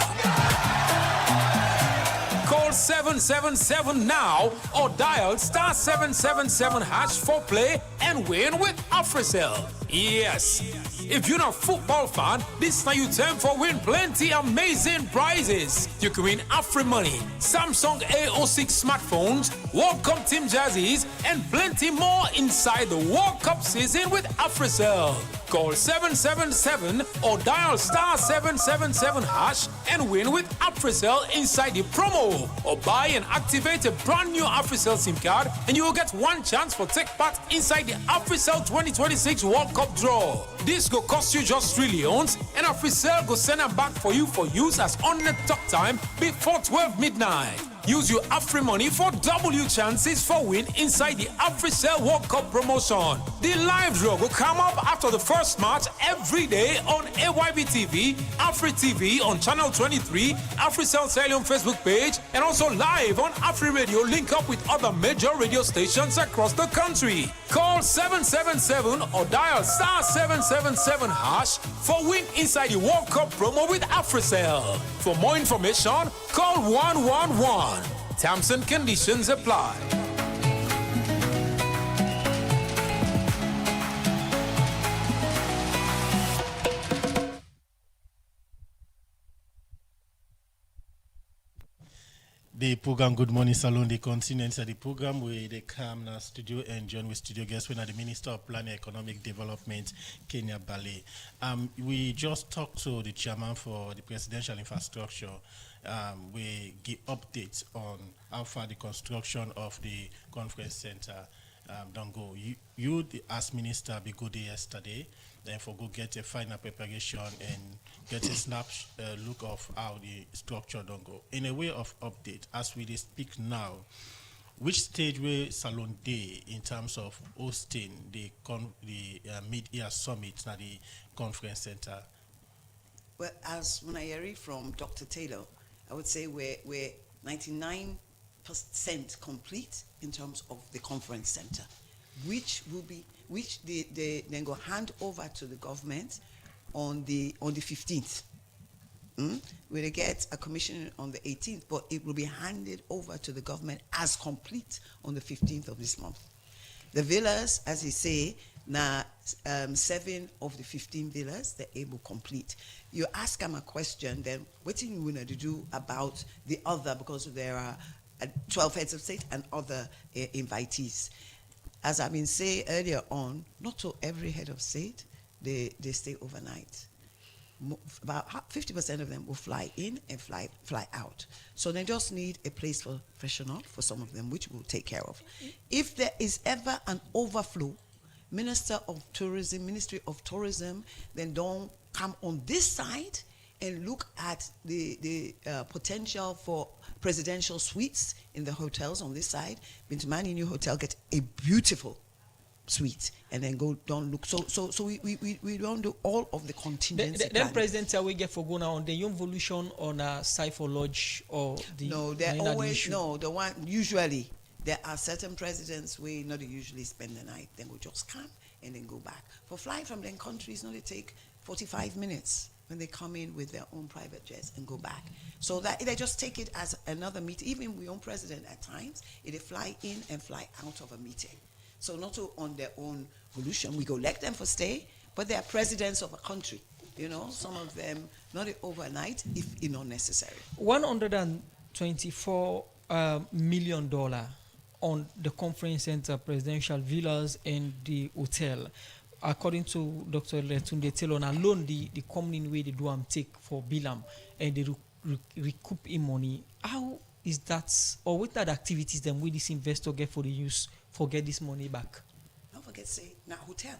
Call 777 now or dial star 777 hash for play and win with AfriCell. Yes, if you're not a football fan, this time you time for win plenty amazing prizes. You can win Afri money, Samsung A06 smartphones, World Cup team jerseys, and plenty more inside the World Cup season with AfriCell. Call 777 or dial star 777 hash and win with AfriCell inside the promo. Or buy and activate a brand new AfriCell SIM card and you will get one chance for take part inside the AfriCell 2026 World Cup draw. This go cost you just $3 and AfriCell go send them back for you for use as on the talk time before 12 midnight. Use your Afri money for double your chances for win inside the AfriCell World Cup promotion. The live draw will come up after the first match every day on AYB TV, Afri TV on channel 23, AfriCell Salium Facebook page, and also live on Afri Radio. Link up with other major radio stations across the country. Call 777 or dial star 777 hash for win inside the World Cup promo with AfriCell. For more information, call 111. Terms and conditions apply. The program Good Morning Salon, the continents of the program where they come now studio and join with studio guests when the Minister of Planning and Economic Development, Kenya Bale. We just talked to the chairman for the presidential infrastructure. We give updates on how far the construction of the conference center don't go. You as minister, be good yesterday, then for go get a final preparation and get a snap look of how the structure don't go. In a way of update, as we speak now, which stage will Salon Day in terms of hosting the mid-year summit at the conference center? Well, as when I hear from Dr. Taylor, I would say we're 99% complete in terms of the conference center, which they then go hand over to the government on the 15th. We'll get a commission on the 18th, but it will be handed over to the government as complete on the 15th of this month. The villas, as you say, now 7 of the 15 villas they're able complete. You ask them a question, then what do you want to do about the other, because there are 12 heads of state and other invitees. As I've been saying earlier on, not to every head of state they stay overnight. About 50% of them will fly in and fly out. So they just need a place for freshen up for some of them, which we'll take care of. If there is ever an overflow, Ministry of Tourism, then don't come on this side and look at the potential for presidential suites in the hotels on this side. Bintumani New Hotel get a beautiful suite and then go down look. So we don't do all of the contingency. Then President we get for go now on the young evolution on a Cypher Lodge or the they're always the one usually. There are certain presidents we not usually spend the night, then we just come and then go back. For flying from them countries, they take 45 minutes when they come in with their own private jets and go back. So that they just take it as another meeting. Even we own president at times, they fly in and fly out of a meeting. So not on their own volition, we go elect them for stay, but they are presidents of a country. You know, some of them not overnight, if not necessary. $124 million on the conference center, presidential villas, and the hotel. According to Dr. Letunde Telon, alone the common way they do take for Bilam and they recoup in money. How is that, or what are the activities then will this investor get for the use for get this money back? Don't forget, say, now hotel.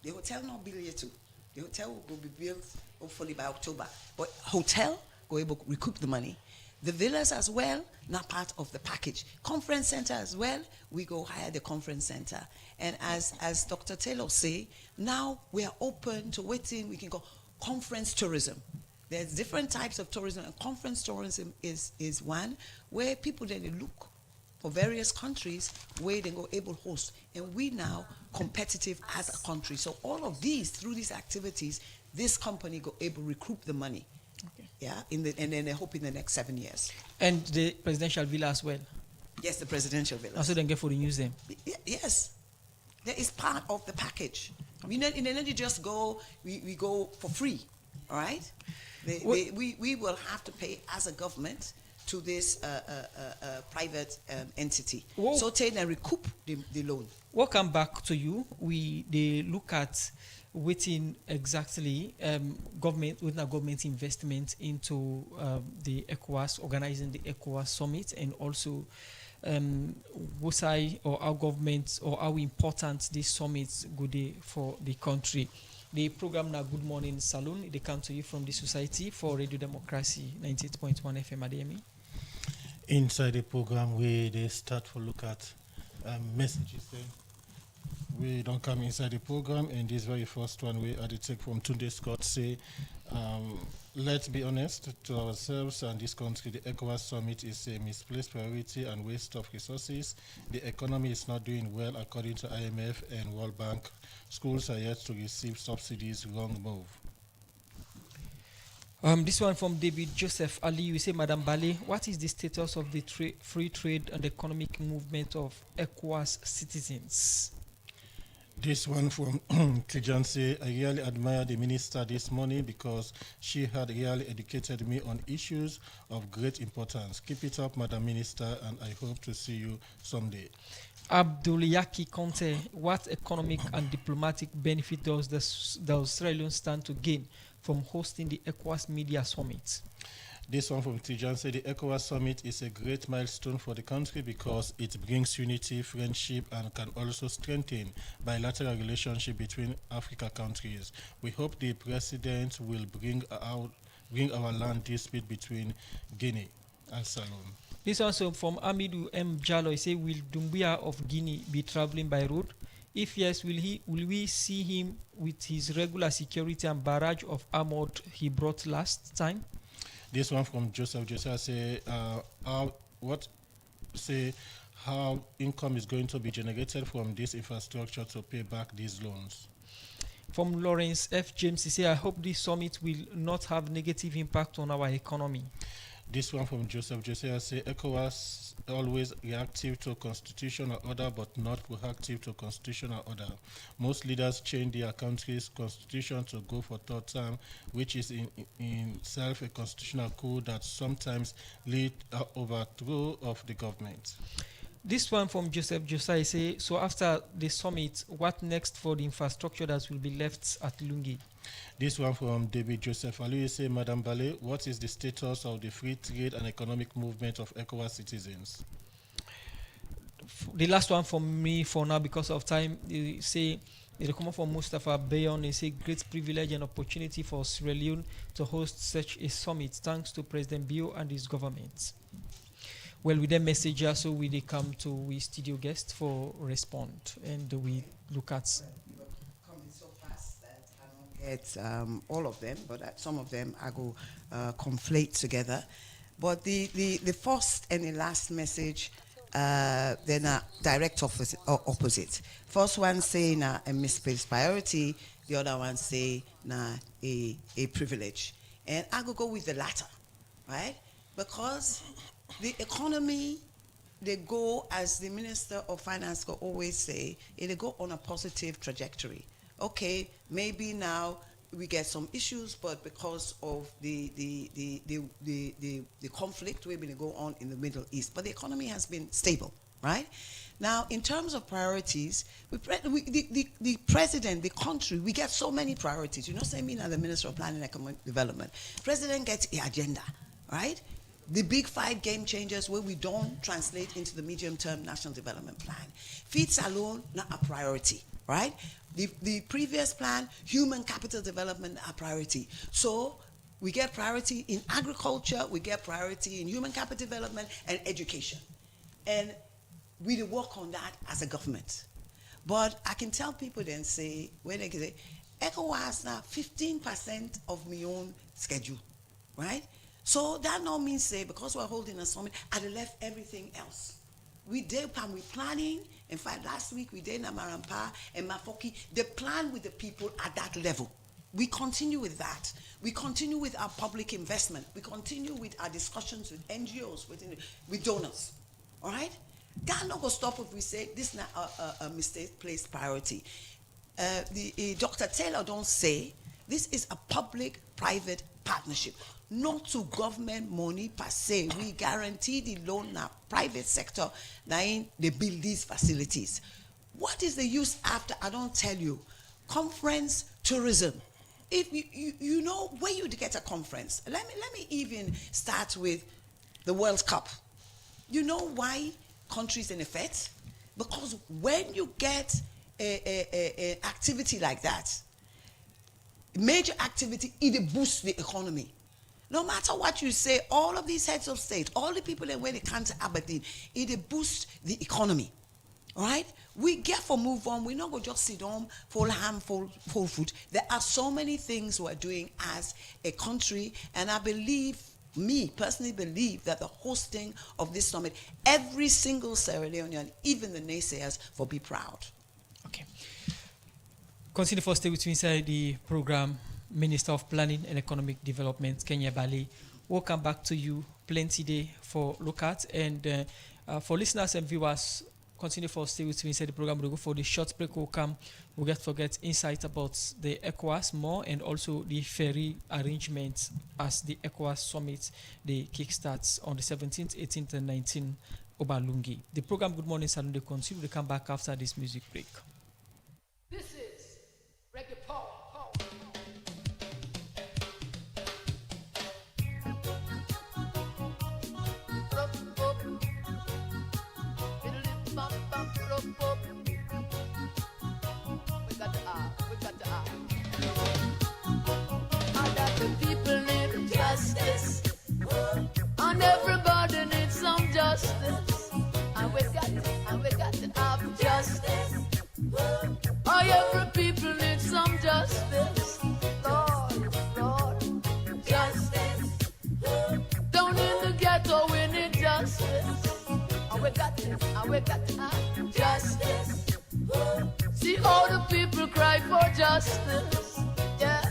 The hotel not built yet too. The hotel will be built hopefully by October. But hotel go able to recoup the money. The villas as well, not part of the package. Conference center as well, we go hire the conference center. And as Dr. Taylor say, now we are open to waiting, we can go conference tourism. There's different types of tourism, and conference tourism is one where people then look for various countries where they go able to host. And we now competitive as a country. So all of these, through these activities, this company go able to recoup the money. Okay. Yeah, and then they hope in the next 7 years. And the presidential villa as well? Yes, the presidential villa. Also then get for the museum? Yes. That is part of the package. We not just go, we go for free, all right? We will have to pay as a government to this private entity. Whoa. So take and recoup the loan. We'll come back to you. They look at waiting exactly government investment into the ECOWAS, organizing the ECOWAS summit, and also WOSAI or our government or how important these summits would be for the country. The program now Good Morning Saloon, they come to you from the Society for Radio Democracy 98.1 FM ADME. Inside the program, they start to look at messages. We don't come inside the program, and this very first one we had to take from Tunde Scott say, let's be honest to ourselves and this country. The ECOWAS summit is a misplaced priority and waste of resources. The economy is not doing well according to IMF and World Bank. Schools are yet to receive subsidies. Wrong move. This one from David Joseph Ali. You say, Madam Bale, what is the status of the free trade and economic movement of ECOWAS citizens? This one from Tijanse. I really admire the minister this morning because she had really educated me on issues of great importance. Keep it up, Madam Minister, and I hope to see you someday. Abdulyaki Conte, what economic and diplomatic benefit does the Australians stand to gain from hosting the ECOWAS Media Summit? This one from Tijan said the ECOWAS Summit is a great milestone for the country because it brings unity, friendship, and can also strengthen bilateral relationship between Africa countries. We hope the president will bring our land dispute between Guinea and Salome. This also from Amidou M. Jallo. He said, will Doumbouya of Guinea be traveling by road? If yes, will we see him with his regular security and barrage of armor he brought last time? This one from Joseph say, how income is going to be generated from this infrastructure to pay back these loans? From Lawrence F. James, he say, I hope this summit will not have negative impact on our economy. This one from Joseph say, ECOWAS always reactive to constitutional order but not proactive to constitutional order. Most leaders change their country's constitution to go for third term, which is in itself a constitutional coup that sometimes lead overthrow of the government. This one from Joseph Josiah say, so after the summit, what next for the infrastructure that will be left at Lungi? This one from David Joseph Ali say, Madam Bale, what is the status of the free trade and economic movement of ECOWAS citizens? The last one from me for now because of time, they say, they come from Mustafa Bayon, they say, great privilege and opportunity for Sierra Leone to host such a summit, thanks to President Bio and his government. Well, with the message, so we come to we studio guest for respond, and we look at. Coming so fast that I don't get all of them, but some of them I go conflate together. But the first and the last message, they're not direct opposite. First one say a misplaced priority, the other one say a privilege, and I go with the latter, right? Because the economy they go, as the Minister of Finance will always say, they go on a positive trajectory. Okay, maybe now we get some issues, but because of the conflict we're going to go on in the Middle East, but the economy has been stable, right? Now, in terms of priorities, the president, the country, we get so many priorities. You know, say me now, the Minister of Planning and Economic Development. President gets the agenda, right? The big 5 game changers where we don't translate into the medium-term national development plan. Feeds alone, not a priority, right? The previous plan, human capital development, a priority. So we get priority in agriculture, we get priority in human capital development and education. And we work on that as a government. But I can tell people then say, when they say, ECOWAS now 15% of my own schedule, right? So that now means say, because we're holding a summit, I left everything else. We did planning. In fact, last week we did Namarampa and Mafoki. They plan with the people at that level. We continue with that. We continue with our public investment. We continue with our discussions with NGOs, with donors. All right? That not go stop if we say this is not a misplaced priority. Dr. Taylor don't say this is a public-private partnership. Not to government money per se. We guarantee the loan now private sector they build these facilities. What is the use after? I don't tell you. Conference tourism. If you know where you get a conference. Let me even start with the World Cup. You know why countries in effect? Because when you get a activity like that, major activity, it boosts the economy. No matter what you say, all of these heads of state, all the people that went to come to Aberdeen, it boosts the economy. All right? We get for move on. We're not going to just sit on full ham, full food. There are so many things we're doing as a country, and I personally believe that the hosting of this summit, every single Sierra Leonean, even the naysayers, will be proud. Okay. Continue for stay with me inside the program. Minister of Planning and Economic Development, Kenya Bali. We'll come back to you plenty day for look at. And for listeners and viewers, continue for stay with me inside the program. We'll go for the short break. We'll get insight about the ECOWAS more and also the ferry arrangements as the ECOWAS summit, the kickstarts on the 17th, 18th, and 19th Obalungi. The program Good Morning Salon, they continue to come back after this music break. This is Reggae Power. People need justice, and everybody needs some justice, and we got to have justice. Oh, every people need some justice, Lord, justice. Down in the ghetto we need justice, and we got to have justice. See all the people cry for justice, yeah.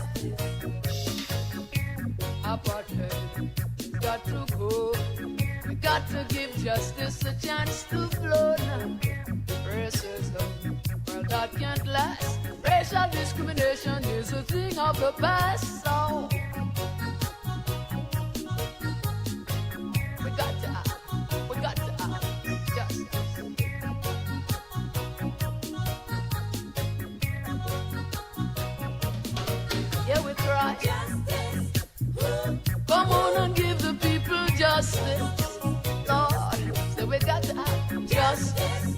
Apartheid got to go. We got to give justice a chance to flow now. Racism, well, that can't last. Racial discrimination is a thing of the past. So we got to have justice. Yeah, we cry. Come on and give the people justice, Lord. So we got to have justice.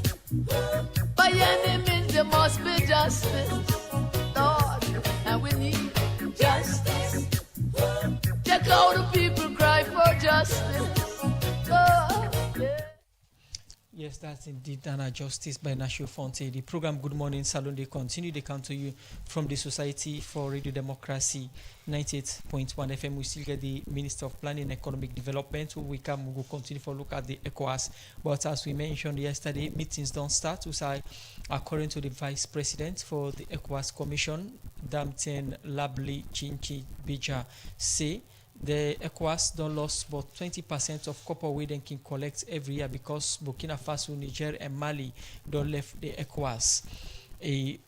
By any means there must be justice, Lord. And we need justice. Check out the people cry for justice, Lord. Yeah. Yes, that's indeed Dana Justice by Nasho Fonte. The program Good Morning Salon, they continue. They come to you from the Society for Radio Democracy, 98.1 FM. We still get the Minister of Planning and Economic Development. We will continue for a look at the ECOWAS. But as we mentioned yesterday, meetings don't start. According to the Vice President for the ECOWAS Commission, Damten Labli Chinchi Bija, say The ECOWAS don't lost about 20% of copper we then can collect every year because Burkina Faso, Niger, and Mali don't left the ECOWAS.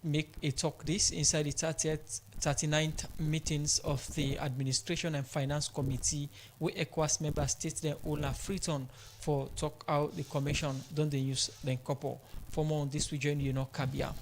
Make a talk this inside the 39th meetings of the Administration and Finance Committee, where ECOWAS member states they all are Freetown for talk out the commission don't they use the copper. For more on this, we join Kabia.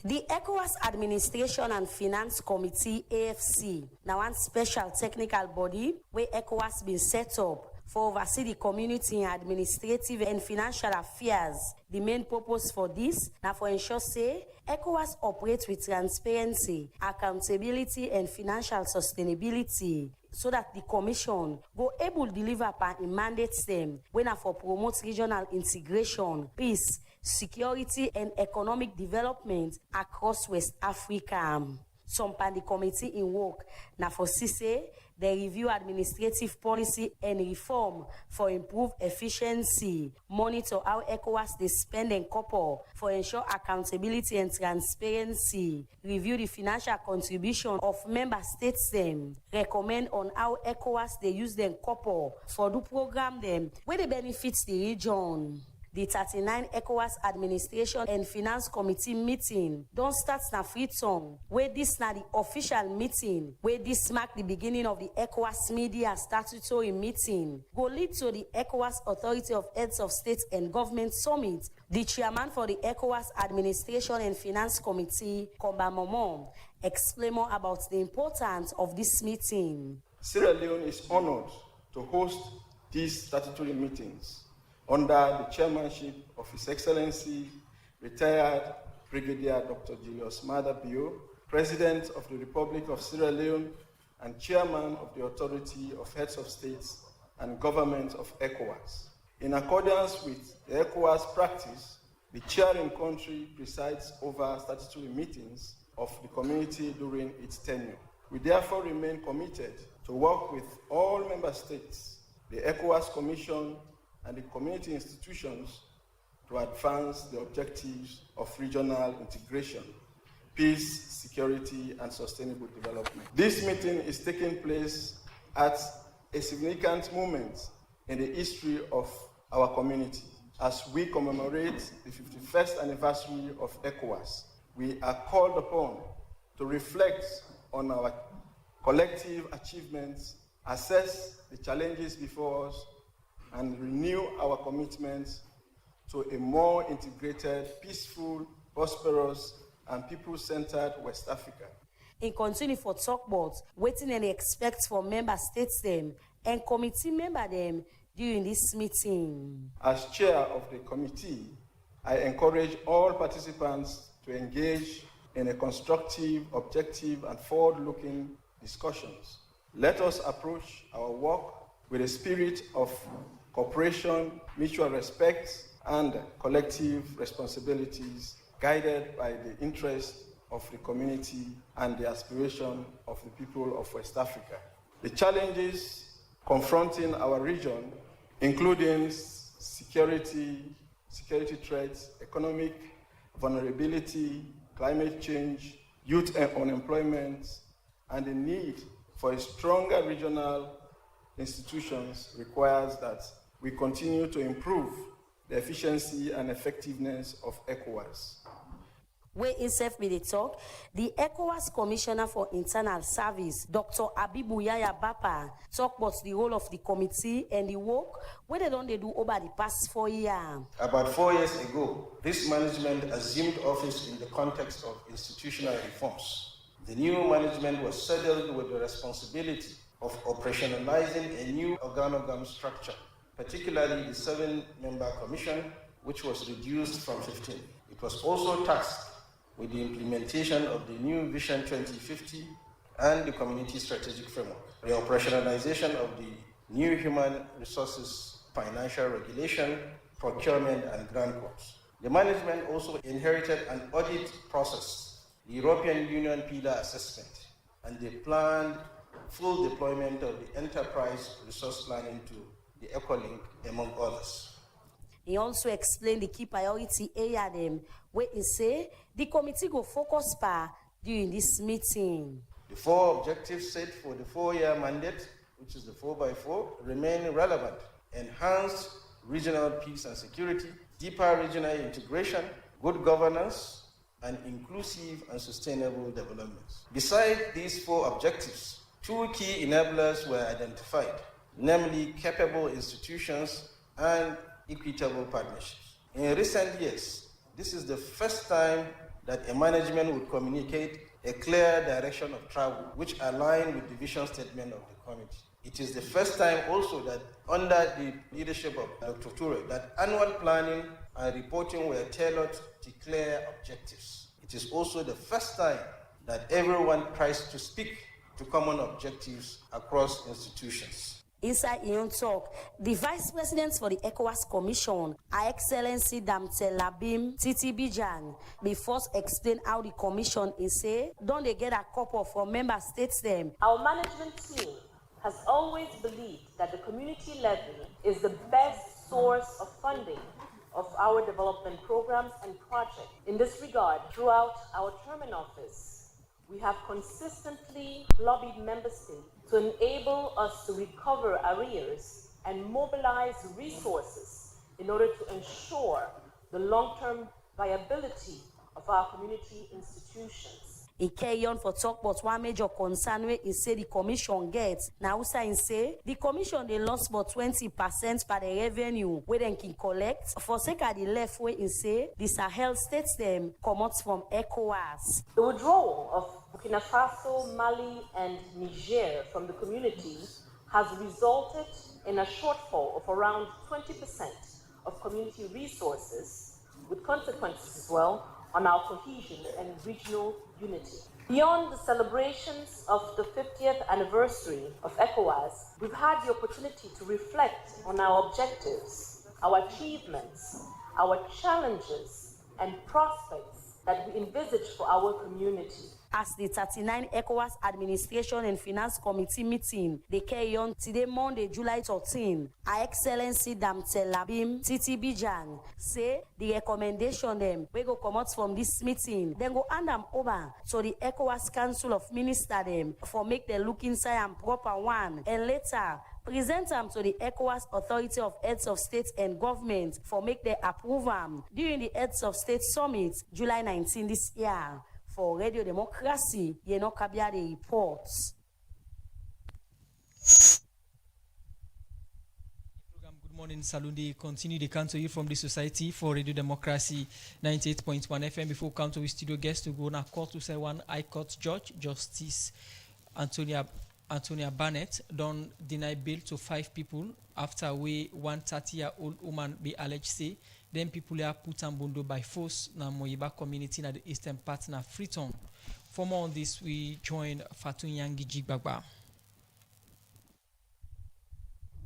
The ECOWAS Administration and Finance Committee, AFC, now one special technical body where ECOWAS been set up for oversee the community in administrative and financial affairs. The main purpose for this now for ensure say ECOWAS operates with transparency, accountability, and financial sustainability, so that the commission go able to deliver upon the mandates them when for promote regional integration, peace, security, and economic development across West Africa. Some pan the committee in work now for say they review administrative policy and reform for improved efficiency, monitor how ECOWAS they spend and copper for ensure accountability and transparency, review the financial contribution of member states them, recommend on how ECOWAS they use them copper for the program them where they benefits the region. The 39 ECOWAS Administration and Finance Committee meeting don't start na Freetown, where this na the official meeting, where this mark the beginning of the ECOWAS Media Statutory Meeting, go lead to the ECOWAS Authority of Heads of State and Government Summit. The chairman for the ECOWAS Administration and Finance Committee, Komba Momon, explain more about the importance of this meeting. Sierra Leone is honored to host these statutory meetings under the chairmanship of His Excellency, retired Brigadier Dr. Julius Maada Bio, President of the Republic of Sierra Leone and Chairman of the Authority of Heads of States and Government of ECOWAS. In accordance with the ECOWAS practice, the chairing country presides over statutory meetings of the community during its tenure. We therefore remain committed to work with all member states, the ECOWAS Commission, and the community institutions to advance the objectives of regional integration, peace, security, and sustainable development. This meeting is taking place at a significant moment in the history of our community. As we commemorate the 51st anniversary of ECOWAS, we are called upon to reflect on our collective achievements, assess the challenges before us, and renew our commitment to a more integrated, peaceful, prosperous, and people-centered West Africa. In continue for talk about waiting and expect for member states them and committee member them during this meeting. As chair of the committee, I encourage all participants to engage in a constructive, objective, and forward-looking discussions. Let us approach our work with a spirit of cooperation, mutual respect, and collective responsibilities, guided by the interest of the community and the aspiration of the people of West Africa. The challenges confronting our region, including security threats, economic vulnerability, climate change, youth unemployment, and the need for a stronger regional institutions requires that we continue to improve the efficiency and effectiveness of ECOWAS. Where himself be the talk, the ECOWAS Commissioner for Internal Service, Dr. Abibu Yaya Bapa, talk about the role of the committee and the work where they do over the past 4 years. About 4 years ago, this management assumed office in the context of institutional reforms. The new management was saddled with the responsibility of operationalizing a new organogram structure, particularly the 7-member commission, which was reduced from 15. It was also tasked with the implementation of the new Vision 2050 and the Community Strategic Framework, the operationalization of the new human resources, financial regulation, procurement, and grant codes. The management also inherited an audit process, the European Union Pillar Assessment, and the planned full deployment of the enterprise resource planning to the ECOLINK, among others. He also explained the key priority area them where he say the committee go focus during this meeting. The 4 objectives set for the 4-year mandate, which is the 4x4, remain relevant. Enhanced regional peace and security, deeper regional integration, good governance, and inclusive and sustainable development. Besides these 4 objectives, 2 key enablers were identified, namely capable institutions and equitable partnerships. In recent years, this is the first time that a management would communicate a clear direction of travel, which align with the vision statement of the committee. It is the first time also that under the leadership of Dr. Toure, that annual planning and reporting were tailored to clear objectives. It is also the first time that everyone tries to speak to common objectives across institutions. Inside Ion Talk, the Vice President for the ECOWAS Commission, Her Excellency Damtel Labim Titi Bijan, be first explain how the Commission is say, don't they get a couple from member states them? Our management team has always believed that the community levy is the best source of funding of our development programs and projects. In this regard, throughout our term in office, we have consistently lobbied member states to enable us to recover arrears and mobilize resources in order to ensure the long-term viability of our community institutions. He carry on for talk about one major concern where he say the commission gets. Now Usain say the commission they lost about 20% for the revenue where they can collect. For sake of the left way he say the Sahel states them come out from ECOWAS. The withdrawal of Burkina Faso, Mali, and Niger from the community has resulted in a shortfall of around 20% of community resources, with consequences as well on our cohesion and regional unity. Beyond the celebrations of the 50th anniversary of ECOWAS, we've had the opportunity to reflect on our objectives, our achievements, our challenges, and prospects that we envisage for our community. As the 39 ECOWAS Administration and Finance Committee meeting, they carry on today, Monday, July 13. Her Excellency Damtel Labim Titi Bijan say the recommendation them we go come out from this meeting, then go hand them over to the ECOWAS Council of Ministers them for make the look inside and proper one, and later present them to the ECOWAS Authority of Heads of State and Government for make the approve them during the Heads of State Summit, July 19 this year. For Radio Democracy, Yeno Kabiade reports. Good morning, Salundi. Continue the count to you from the Society for Radio Democracy 98.1 FM. Before we come to the studio guest to go on a court to say one High Court Judge, Justice Antonia Barnett, don't deny bail to 5 people after we 130-year-old woman be alleged say then people are put on bondo by force na Moyiba community na the eastern part na Freetown. For more on this, we join Fatun Yangi Jigbagba.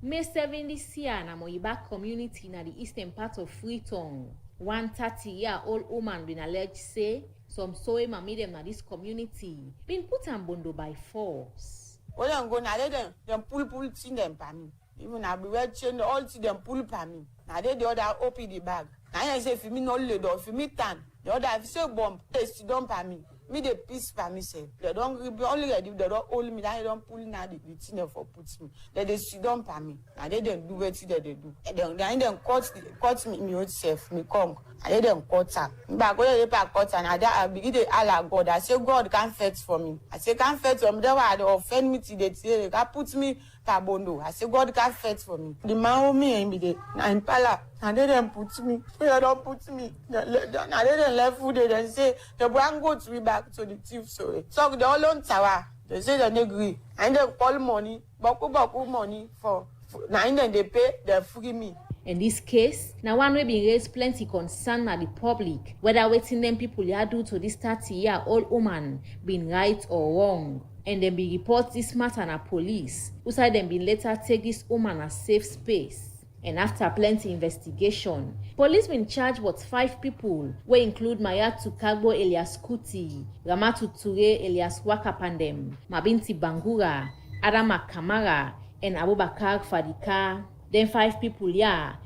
May 7 this year na Moyiba community na the eastern part of Freetown. 130-year-old woman been alleged say some soy made them na this community been put on bondo by force. When I'm going to them pull see them for me. Even I be well chain all see them pull for me. Now they the other open the bag. Now I say if me no lead or if me tan, the other if say bomb, they sit down for me. Me the piece for me say. They don't only ready, they don't hold me, they don't pull now the thing for puts me. They sit down for me. Now they don't do what they do. They don't cut me yourself, me come. I let them cut her. But when they cut her, I begin to Allah God. I say God can't fight for me. I say can't fight for me. That's why they offend me today. They can't put me tabondo. I say God can't fight for me. The man who me and me dey na in pala. And they don't put me. They don't put me. Now they don't left food. They then say the boy go to me back to the thief. So they all on tower. They say they agree. And they call money. Baku money for. Now then they pay. They free me. In this case, now one way be raised plenty concern at the public, whether waiting them people ya do to this 30-year-old woman been right or wrong. And then be report this matter na police, who said them been later take this woman a safe space. And after plenty investigation, police been charged with 5 people, where include Mayatu Kagbo Elias Kuti, Ramatu Ture Elias Wakapandem, Mabinti Bangura, Adama Kamara, and Abubakar Fadika. Then 5 people,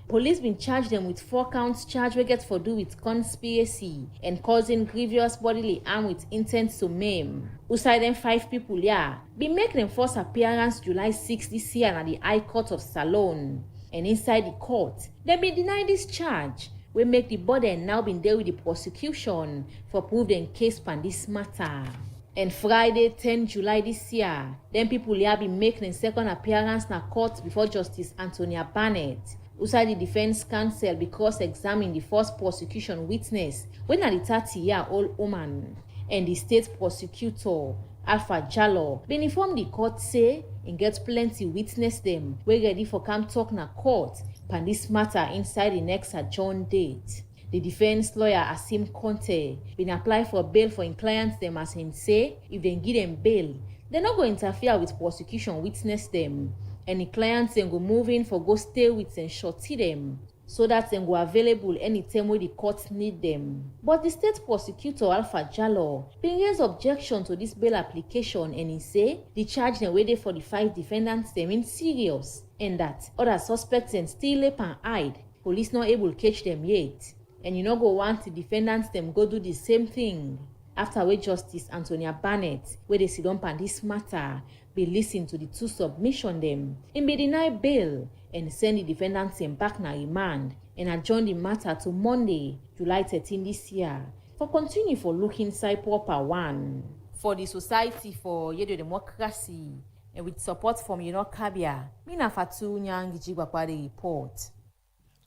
police been charged them with 4 counts charge we get for do with conspiracy and causing grievous bodily harm with intent to maim. Outside them 5 people, been make them first appearance July 6 this year at the High Court of Salone. And inside the court, they been denied this charge. We make the body now been there with the prosecution for proving case pan this matter. And Friday, 10 July this year, them people here been making a second appearance in a court before Justice Antonia Barnett. Outside the defense counsel because examining the first prosecution witness when at the 30-year-old woman. And the state prosecutor, Alpha Jallo, been informed the court say and get plenty witness them we ready for come talk na court pan this matter inside the next adjourned date. The defense lawyer Asim Conte been apply for bail for him clients them as him say if they give them bail, they not go interfere with prosecution witness them. And the clients then go move in for go stay with and shorty them so that they go available anytime when the court need them. But the state prosecutor Alpha Jallo been raise objection to this bail application and he say the charge them waited for the 5 defendants them in serious and that other suspects and still lep and hide. Police not able to catch them yet. And you no go want the defendants them go do the same thing. After where Justice Antonia Barnett, where they sit on this matter, be listen to the 2 submission them, and be deny bail, and send the defendants them back na remand, and adjourn the matter to Monday, July 13 this year, for continue for look inside proper one. For the Society for Yedo Democracy, and with support from Kabia, Mina Fatu Nyang Jigwakwade report.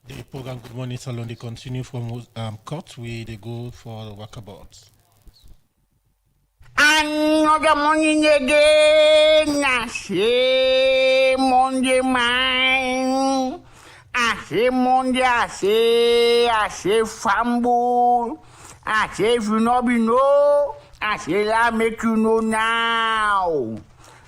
The program Good Morning Salon, they continue from court where they go for the walkabouts. Another morning again, I say Monday mine, I say Monday, I say fumble, I say if you not be know, I say I make you know now.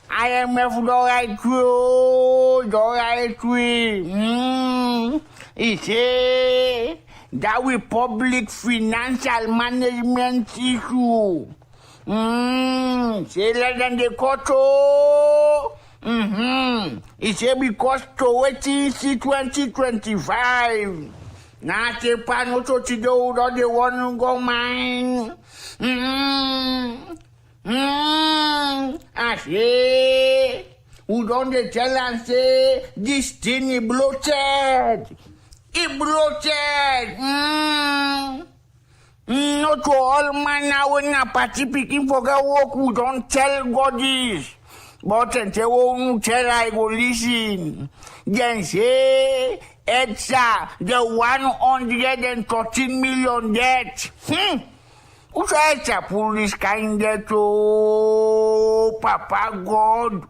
IMF don't right through, don't right through. He say that we public financial management issue. Say less than the quarter. He say because to waiting see 2025. Now say pan to do that they want to go mine. I say who don't they tell and say this thing is bloated. It bloated. Not to all man now when a party picking for the work who don't tell God this. But they won't tell I go listen. Then say EDSA the 113 million debt. Who says to pull this kind debt to Papa God?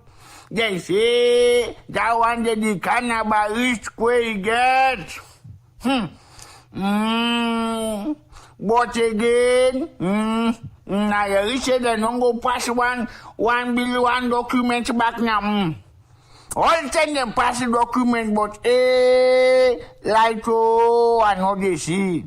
They say that one that the cannibal rich way get. But again, now you say they don't go pass 1 billion document back now. All the time them pass the document, but like I know they see.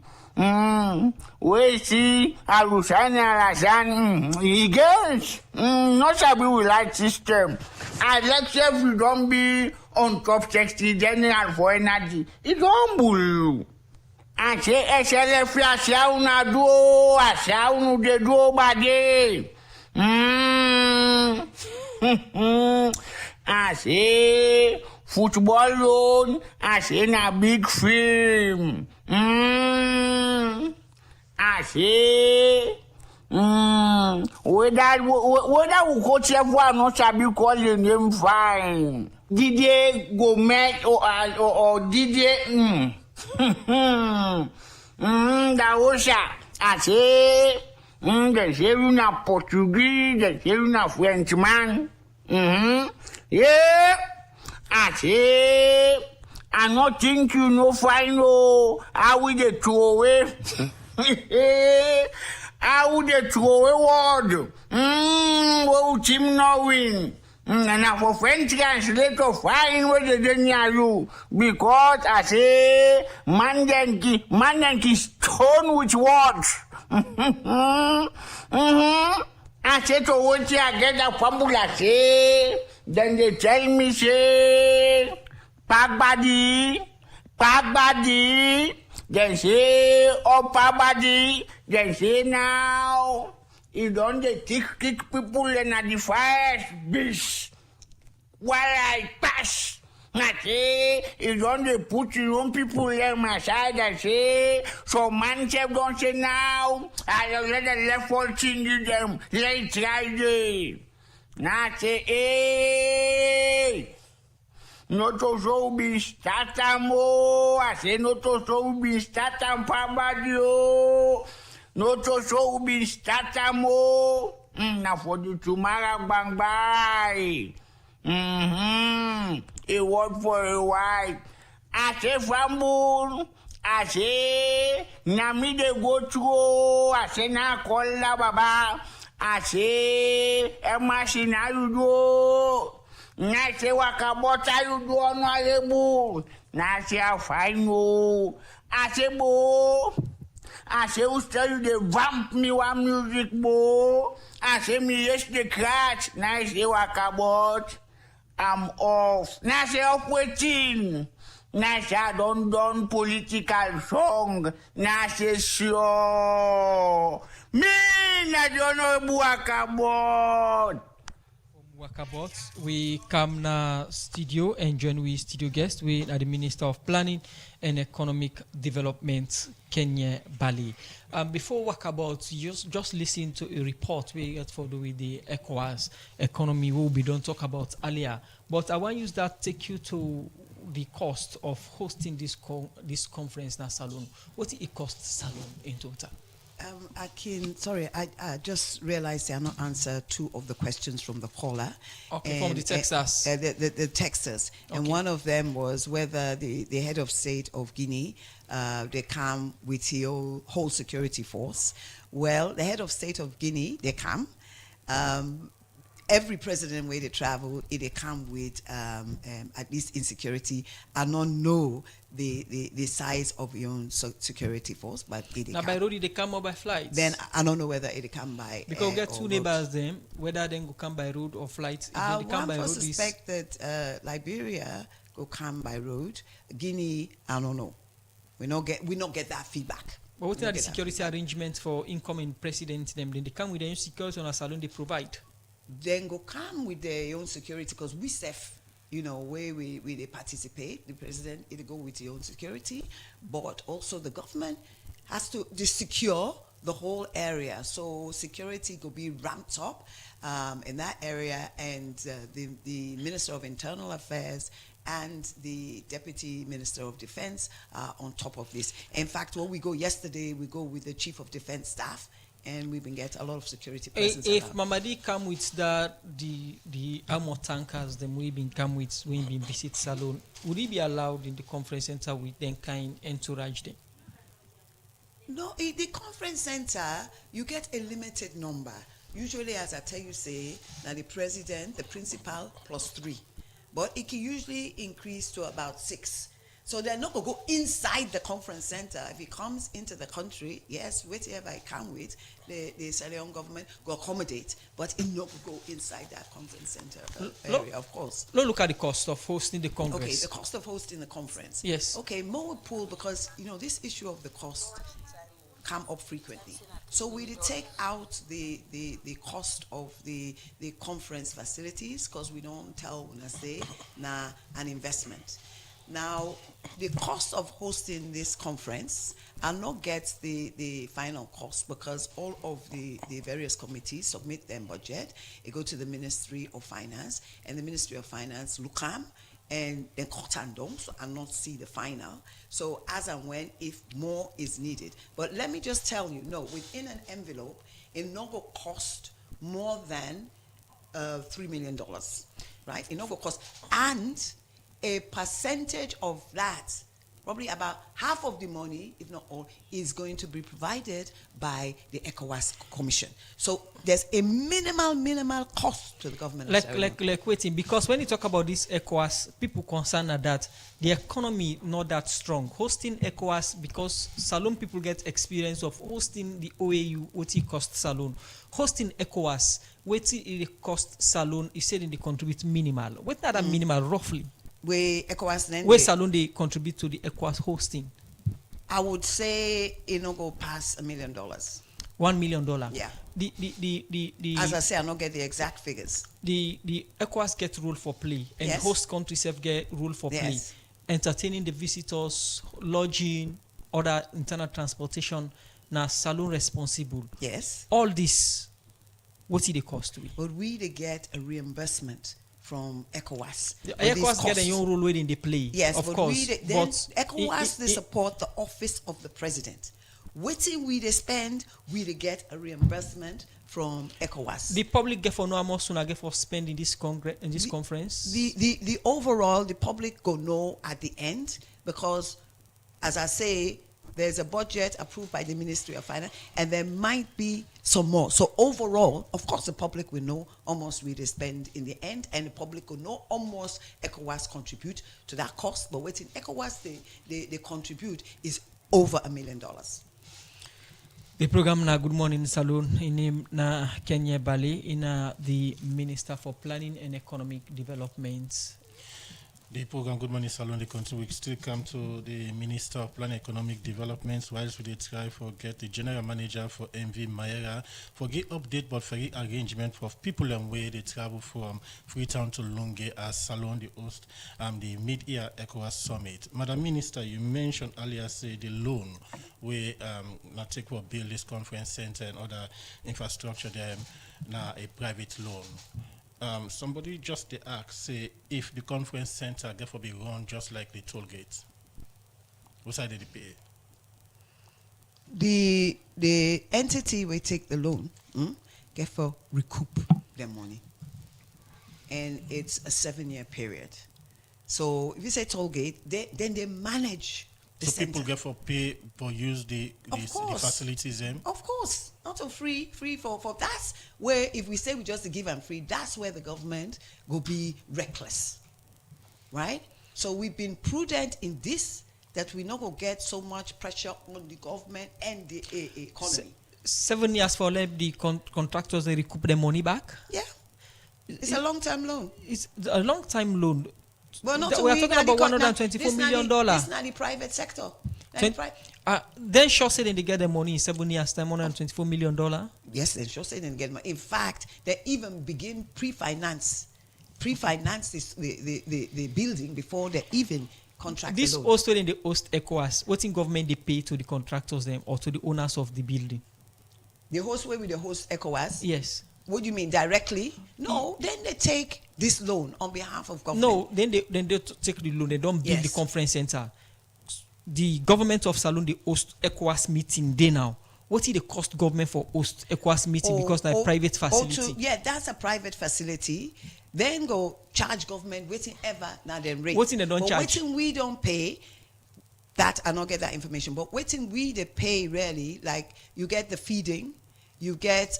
We see Alusana he gets not sabi we like system. And let's say if you don't be on top 60 general for energy, it's humble. And say SLF asya una do asya unu de do bade. I say football loan, I say na big film. I say whether we coach everyone not sabi call the name fine. Didier Gomez or Didier Daosha. I say they say you na Portuguese, they say you na Frenchman. Yeah, I say I not think you know fine how we dey throw away. How would they throw a word? What team no win? And for French translator, fine what they didn't you because I say man then stone with words. I say to what I get a formula say, then they tell me say Pagbadi, they say, oh, Pagbadi, they say now, you don't kick people in the fire, bitch. While I pass, I say, you don't put your own people in my side, I say, so man don't say now, I let the left all change them, late Friday. Now say, hey, no to so be statamo, I say, no to so be statam Pabadio, no to so be statamo, now for the tomorrow bang bye. A word for a while. I say Fambul. I say Nami de go through. I say na kola baba. I say Emashina you do. Na say wakabota you do honorable. Na say I find you. I say bo. I say who tell you they vamp me one music bo. I say me yes the crash. Na say wakabot. I'm off. Now say off waiting. Now say I don't done political song. Now say sure. Me I don't know Wakabot. Wakabot, we come na studio and join with studio guest. We are the Minister of Planning and Economic Development, Kenya Bali. Before Wakabot, just listen to a report we got for with the ECOWAS economy. We don't talk about earlier, but I want to use that take you to the cost of hosting this conference na Salone. What it cost Salone in total? Akin, sorry, I just realized I not answered two of the questions from the caller. Okay, from the Texas. The Texas. Okay. And one of them was whether the head of state of Guinea, they come with your whole security force. Well, the head of state of Guinea, they come. Every president where they travel, they come with at least insecurity and not know the size of your own security force, but now by road they come or by flight. Then I don't know whether it come by because we get two neighbors them whether they go come by road or flight. If they come by road, suspect that Liberia go come by road. Guinea, I don't know. We not get that feedback. But what are the security arrangements for incoming president? Then they come with their own security on a Salone they provide. Then go come with their own security because we safe. You know, where they participate, the president, it'll go with your own security, but also the government has to secure the whole area. So security will be ramped up in that area, and the Minister of Internal Affairs and the Deputy Minister of Defense are on top of this. In fact, when we go yesterday, we go with the Chief of Defense Staff, and we've been getting a lot of security presence. If Mamadi come with the armor tankers, then we been come with when we visit Salone, would he be allowed in the conference center with them kind entourage them? No, in the conference center, you get a limited number. Usually, as I tell you, say, now the president, the principal, +3. But it can usually increase to about 6. So they're not going to go inside the conference center. If he comes into the country, yes, whatever he come with, the Sierra Leone government will accommodate, but it not go inside that conference center area, of course. Look at the cost of hosting the conference. Okay, the cost of hosting the conference. Yes. Okay, more pool because, you know, this issue of the cost come up frequently. So we did take out the cost of the conference facilities because we don't tell when I say an investment. Now, the cost of hosting this conference, I'll not get the final cost because all of the various committees submit their budget. It go to the Ministry of Finance, and the Ministry of Finance look at and then cut and down, so I'll not see the final. So as and when, if more is needed. But let me just tell you, no, within an envelope, it not go cost more than $3 million, right? It not go cost, and a percentage of that, probably about half of the money, if not all, is going to be provided by the ECOWAS Commission. So there's a minimal cost to the government. Like waiting, because when you talk about this ECOWAS, people concerned are that the economy not that strong. Hosting ECOWAS, because Salone people get experience of hosting the OAU, what it cost Salone. Hosting ECOWAS, what it cost Salone, you said they contribute minimal. What are that minimal roughly? Where ECOWAS then where Salon they contribute to the ECOWAS hosting? I would say it no go past $1 million. $1 million. Yeah. The As I say, I don't get the exact figures. The ECOWAS get rule for play, and Yes. host countries have get rule for play. Yes. Entertaining the visitors, lodging, other internal transportation. Now Salon responsible. Yes. All this, what's it the cost to it? But we they get a reimbursement from ECOWAS. The for these ECOWAS get costs. a own role within the play. Yes, of but course. we then but ECOWAS they support the office of the president. Waiting we they spend, we they get a reimbursement from ECOWAS. the public get for no more soon get for spend in this conference. The overall the public go know at the end, because as I say, there's a budget approved by the Ministry of Finance, and there might be some more. So overall, of course, the public will know almost we they spend in the end, and the public will know almost ECOWAS contribute to that cost. But waiting ECOWAS they contribute is over $1 million. The program na Good Morning Salon in na Kenya Bali in the Minister for Planning and Economic Development. The program Good Morning Salon, they continue. We still come to the Minister of Planning and Economic Development, whilst we try to get the General Manager for MV Mayera for get update but for the arrangement for people and where they travel from Freetown to Lunge as Salon, the host the mid-year ECOWAS Summit. Madam Minister, you mentioned earlier, say the loan where not take for build this conference center and other infrastructure there, now a private loan. Somebody just asked, say, if the conference center therefore be run just like the toll gates, what side did they pay? The entity will take the loan, get for recoup their money, and it's a 7-year period. So if you say toll gate, then they manage. So people get for pay for use the facilities. Of course, not a free for that's where if we say we just give and free, that's where the government will be reckless, right? So we've been prudent in this that we not go get so much pressure on the government and the economy. 7 years for let the contractors they recoup their money back. Yeah, it's a long-term loan. It's a long-time loan. Well, not we are talking about $124 million. This is not the private sector. Then sure say they get the money in 7 years time, $124 million. Yes, they sure say they get money. In fact, they even begin pre-finance the building before they even contract This the loan. also in the host ECOWAS, what in government they pay to the contractors them or to the owners of the building? The host way with the host ECOWAS? Yes. What do you mean, directly? No, then they take this loan on behalf of government. No, then they take the loan. They don't build the conference center. The government of Salon, they host ECOWAS meeting day now. What is the cost government for host ECOWAS meeting because that's a private facility? That's a private facility. Then go charge government waiting ever now then rate. What in they don't charge? Waiting we don't pay. That I not get that information. But waiting we they pay really, like you get the feeding, you get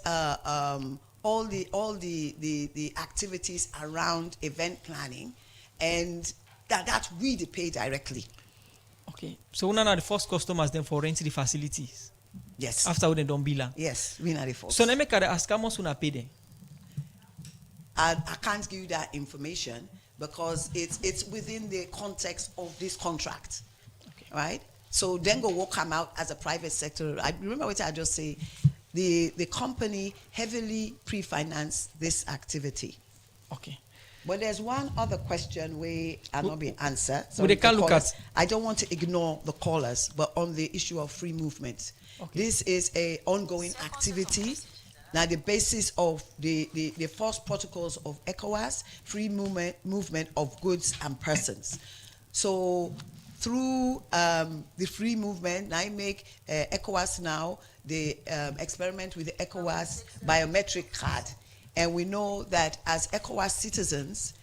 all the activities around event planning, and that we they pay directly. Okay, so we are the first customers then for renting the facilities. Yes. After we don't bill. Yes, we are the first. So let me ask how much we pay them. I can't give you that information because it's within the context of this contract, right? So then will come out as a private sector. I remember what I just say. The company heavily pre-financed this activity. Okay. But there's one other question where I'm not being answered. So they can look at. I don't want to ignore the callers, but on the issue of free movement, this is a ongoing activity. Now, the basis of the first protocols of ECOWAS, free movement of goods and persons. So through the free movement, I make ECOWAS now the experiment with the ECOWAS biometric card. And we know that as ECOWAS citizens,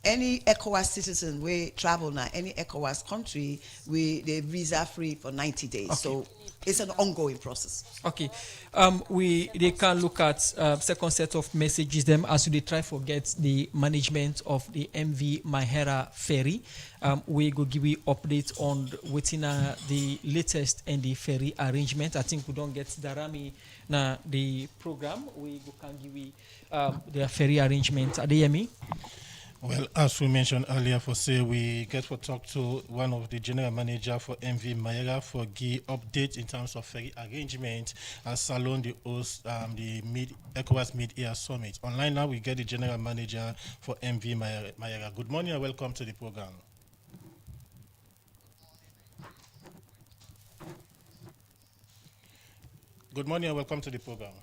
any ECOWAS citizen we travel now, any ECOWAS country, they're visa free for 90 days. Okay. So it's an ongoing process. Okay. They can look at second set of messages them as they try to get the management of the MV Mahera ferry. We go give you updates on within the latest and the ferry arrangement. I think we don't get Darami na the program. We go can give you the ferry arrangement. Adeyemi. Well, as we mentioned earlier, for say we get to talk to one of the general manager for MV Mayera for give update in terms of ferry arrangement as Salon the host the ECOWAS Mid-Year Summit. Online now we get the general manager for MV Mayera. Good morning and welcome to the program. Good morning and welcome to the program.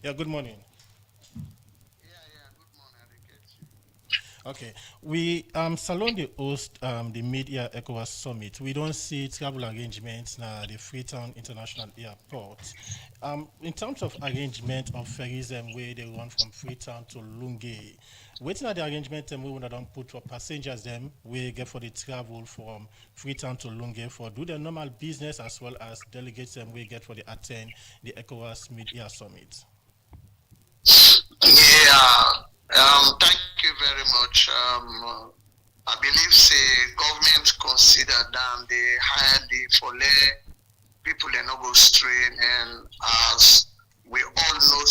Yeah, good morning. Okay, we Salon the host the Mid-Year ECOWAS Summit. We don't see travel arrangements now the Freetown International Airport. In terms of arrangement of ferries and where they run from Freetown to Lunge, waiting at the arrangement and we will not put for passengers them we get for the travel from Freetown to Lunge for do the normal business as well as delegates them we get for the attend the ECOWAS Mid-Year Summit. Yeah. Thank you very much. I believe government consider that they hire the for people they not go strain, and as we all know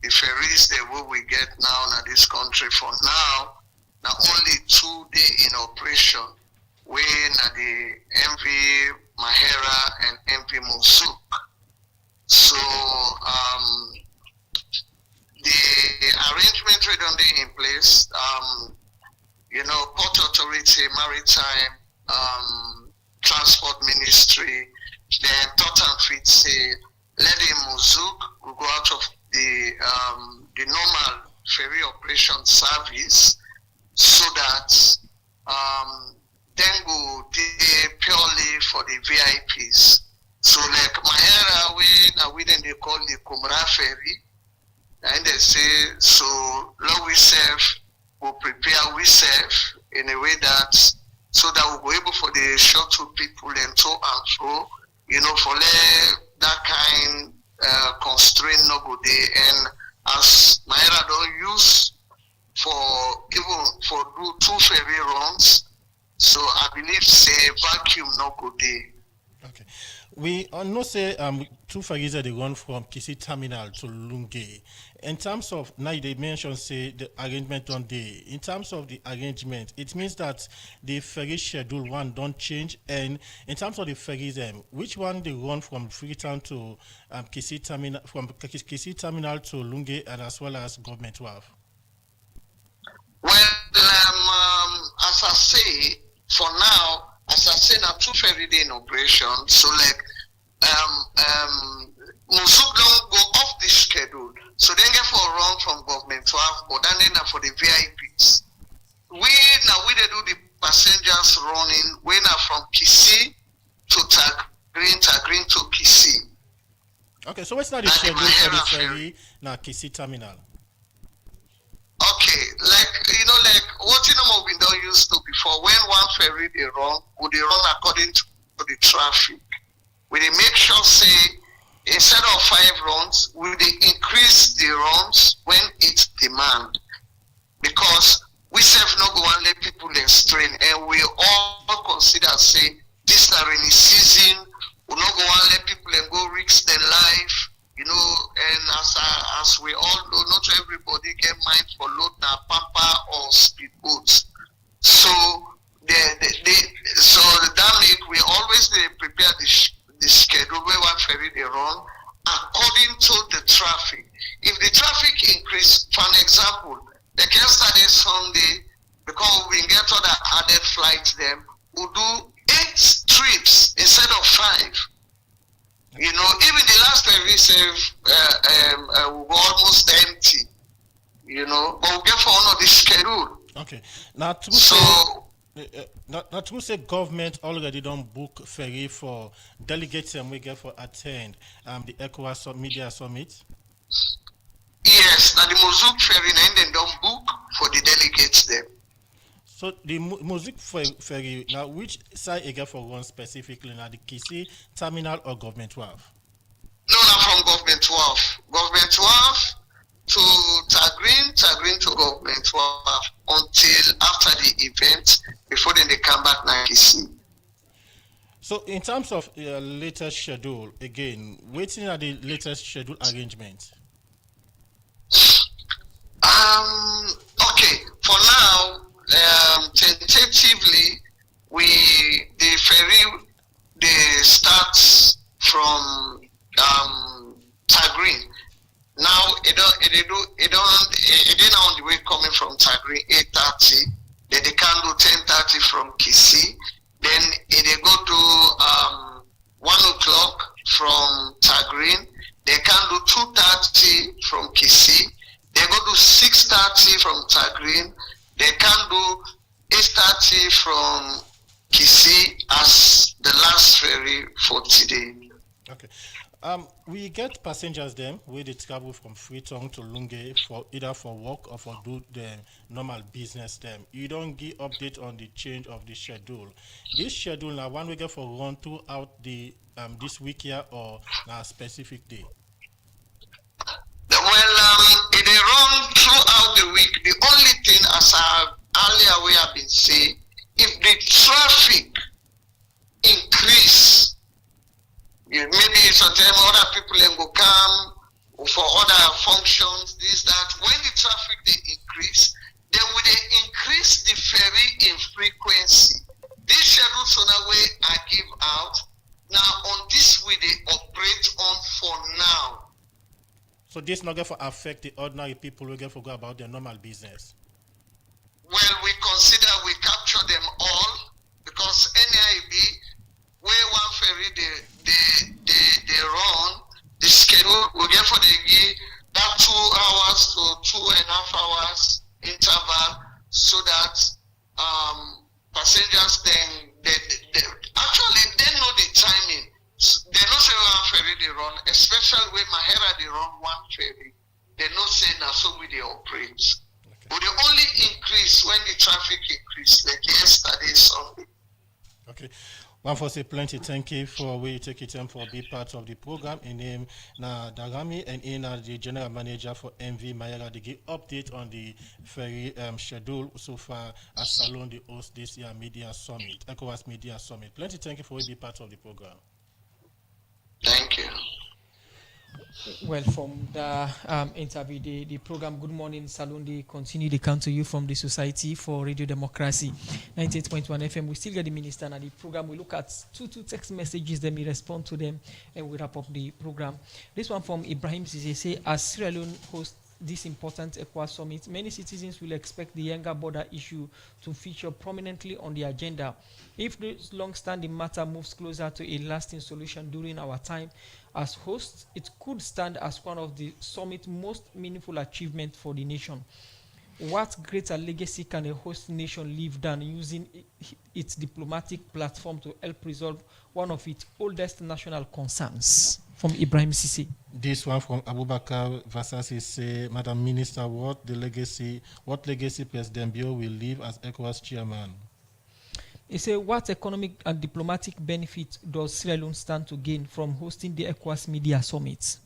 the ferries that we get now in this country for now only 2 days in operation when the MV Mahera and MV Mosuk. So the arrangement already in place, Port Authority, Maritime, Transport Ministry, then Totten Fit say, let the Mozuk will go out of the normal ferry operation service so that then go purely for the VIPs. So like Mahera, we then they call the Kumra ferry. And they say, so Lord we serve, we'll prepare we serve in a way that, so that we'll be able for the shuttle people and so and so, for that kind constraint no go there. And as Naira don't use for even for do 2 ferry runs, so I believe say vacuum no go there. Okay. We know say 2 ferries they run from Kisi Terminal to Lunge. In terms of now they mentioned say the arrangement on day. In terms of the arrangement, it means that the ferry schedule one don't change. And in terms of the ferries, which one they run from Freetown to Kisi Terminal, from Kisi Terminal to Lunge, and as well as Government Wharf? Well, as I say, for now, as I say, now 2 ferry day in operation. So like Mosuk don't go off the schedule. So they get for a run from Government Wharf, but then for the VIPs. We they do the passengers running. We now from Kisi to Tagrin to Kisi. Okay, so what's not the schedule for the ferry now Kisi Terminal? Okay, like what we don't used to before. When one ferry they run, would they run according to the traffic? We they make sure say instead of 5 runs, we they increase the runs when it's demand, because we self not go and let people strain, and we all consider say this is rainy season. We not go and let people go risk their life. And as we all know, not everybody get mind for load na pamper or speedboats. So so that make we always prepare the schedule where one ferry they run according to the traffic. If the traffic increase, for an example, they can start this Sunday because we get other added flights. Them we'll do 8 trips instead of 5. Even the last ferry save we were almost empty. But we get for one of the schedule. Okay. Now to say government already don't book ferry for delegates and we get for attend the ECOWAS Mid-Year Summit. Yes, now the Mozuk ferry and then don't book for the delegates there. So the Mozuk ferry, now which side you get for one specifically, now the Kisi Terminal or Government Wharf? No, not from Government Wharf. Government Wharf to Tagrin to Government Wharf until after the event, before then they come back to Kisi. So in terms of latest schedule, again, waiting at the latest schedule arrangement. Okay, for now, tentatively, the ferry starts from Tagreen. Now it on the way coming from Tagreen 8:30. Then they can do 10:30 from Kisi. Then they go to 1 o'clock from Tagreen. They can do 2:30 from Kisi. They go to 6:30 from Tagreen. They can do 8:30 from Kisi as the last ferry for today. Okay. We get passengers then where they travel from Freetown to Lunge for either for work or for do the normal business them. You don't give update on the change of the schedule. This schedule now one we get for run throughout the this week here or a specific day. Well, it run throughout the week. The only thing, as earlier we have been saying, if the traffic increase, maybe sometimes other people then go come for other functions, this, that. When the traffic they increase, then will they increase the ferry in frequency. This schedule so that way I give out. Now on this way they operate on for now. So this not going to affect the ordinary people who get to go about their normal business. Well, we consider we capture them all because NIB, where one ferry they run, the schedule we get for the give that 2 hours to 2.5 hours interval so that passengers then actually they know the timing. They know say one ferry they run, especially when Mahera they run one ferry. They know say now so we they operate. Okay. But they only increase when the traffic increase, like yesterday Sunday. Okay. One for say plenty. Thank you for where you take your time for be part of the program. In name na Dagami and in the general manager for MV Mayara. They give update on the ferry schedule so far as Salon the host this year Media Summit, ECOWAS Media Summit. Plenty. Thank you for be part of the program. Thank you. Well, from the interview, the program Good Morning Salundi continue to come to you from the Society for Radio Democracy, 98.1 FM. We still get the minister and the program. We look at two text messages, then we respond to them, and we wrap up the program. This one from Ibrahim Sise, as Sierra Leone hosts this important ECOWAS summit, many citizens will expect the younger border issue to feature prominently on the agenda. If this long-standing matter moves closer to a lasting solution during our time as hosts, it could stand as one of the summit's most meaningful achievements for the nation. What greater legacy can a host nation leave than using its diplomatic platform to help resolve one of its oldest national concerns? From Ibrahim Sisi. This one from Abubakar Vasasi say, Madam Minister, what legacy President Bio will leave as ECOWAS chairman? He said, what economic and diplomatic benefit does Sierra Leone stand to gain from hosting the ECOWAS Media Summit?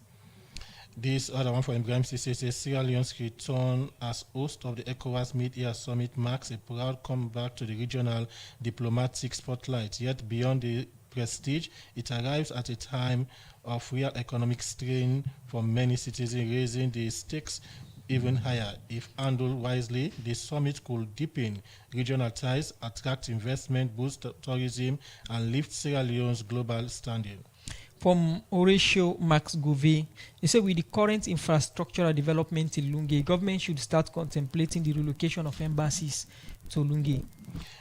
This other one from Ibrahim Sisi says, Sierra Leone's return as host of the ECOWAS Media Summit marks a proud comeback to the regional diplomatic spotlight. Yet beyond the prestige, it arrives at a time of real economic strain for many citizens, raising the stakes even higher. If handled wisely, the summit could deepen regional ties, attract investment, boost tourism, and lift Sierra Leone's global standing. From Horatio Max Gouvet, he said, with the current infrastructural development in Lunge, government should start contemplating the relocation of embassies to Lunge.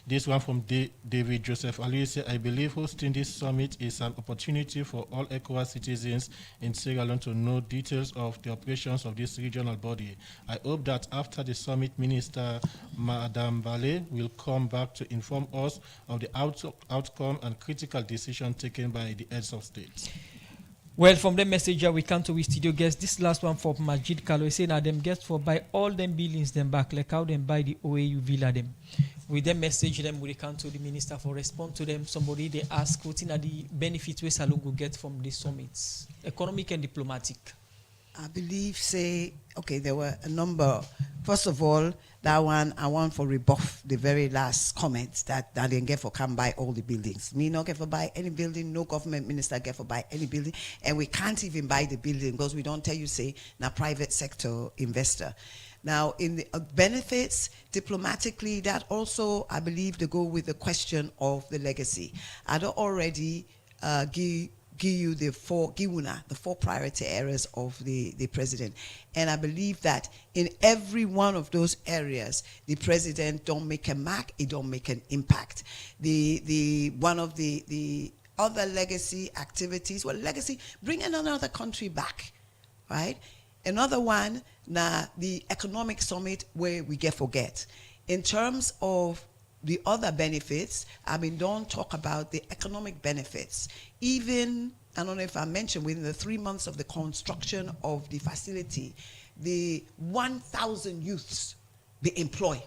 This one from David Joseph Ali said, I believe hosting this summit is an opportunity for all ECOWAS citizens in Sierra Leone to know details of the operations of this regional body. I hope that after the summit, Minister Madame Bale will come back to inform us of the outcome and critical decision taken by the heads of state. Well, from the messenger, we come to we studio guests. This last one from Majid Kalo saying that them guests for buy all them buildings them back, like how them buy the OAU villa them. With them message them, we come to the minister for respond to them. Somebody they ask what are the benefits we Salon will get from these summits, economic and diplomatic. I believe, there were a number. First of all, that one, I want for rebuff the very last comment that they get for come buy all the buildings. Me not get for buy any building, no government minister get for buy any building, and we can't even buy the building because we don't tell you, say, na private sector investor. Now, in the benefits, diplomatically, that also, I believe, to go with the question of the legacy. I don't already give you the four priority areas of the president. And I believe that in every one of those areas, the president don't make a mark, it don't make an impact. One of the other legacy activities, legacy, bringing another country back, right? Another one, the economic summit where we forget. In terms of the other benefits, don't talk about the economic benefits. Even, I don't know if I mentioned, within the 3 months of the construction of the facility, the 1,000 youths they employ,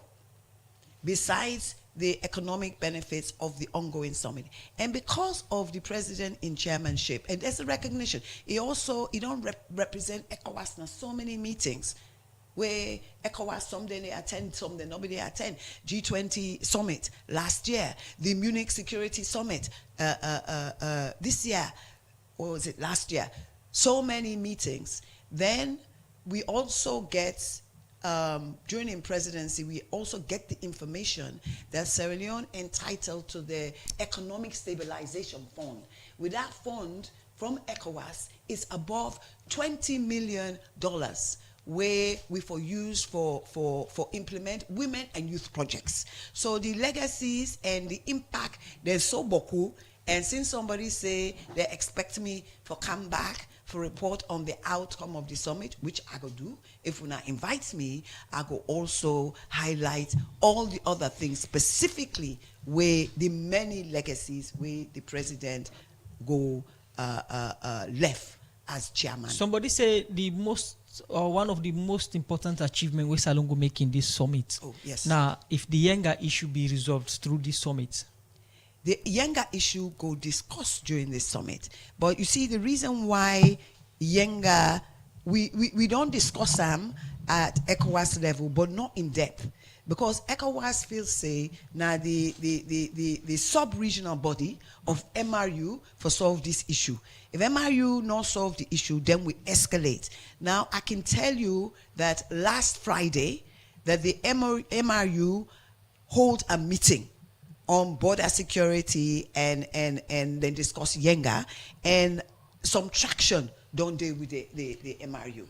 besides the economic benefits of the ongoing summit. And because of the president in chairmanship, and there's a recognition, he don't represent ECOWAS in so many meetings, where ECOWAS someday they attend, someday nobody attend. G20 summit last year, the Munich Security Summit this year, or was it last year? So many meetings. Then we also get, during the presidency, we also get the information that Sierra Leone entitled to the Economic Stabilization Fund. With that fund from ECOWAS, is above $20 million, where we use for implement women and youth projects. So the legacies and the impact, there's so beaucoup. And since somebody say they expect me to come back for report on the outcome of the summit, which I go do, if una invite me, I go also highlight all the other things, specifically where the many legacies where the president go left as chairman. Somebody say the most, or one of the most important achievements we Salongo make in this summit. Oh, yes. Now, if the Yenga issue be resolved through this summit. The Yenga issue go discussed during this summit. But you see, the reason why Yenga, we don't discuss them at ECOWAS level, but not in depth. Because ECOWAS feels say now the sub-regional body of MRU for solve this issue. If MRU not solve the issue, then we escalate. Now I can tell you that last Friday that the MRU hold a meeting on border security and then discuss Yenga, and some traction don't deal with the MRU.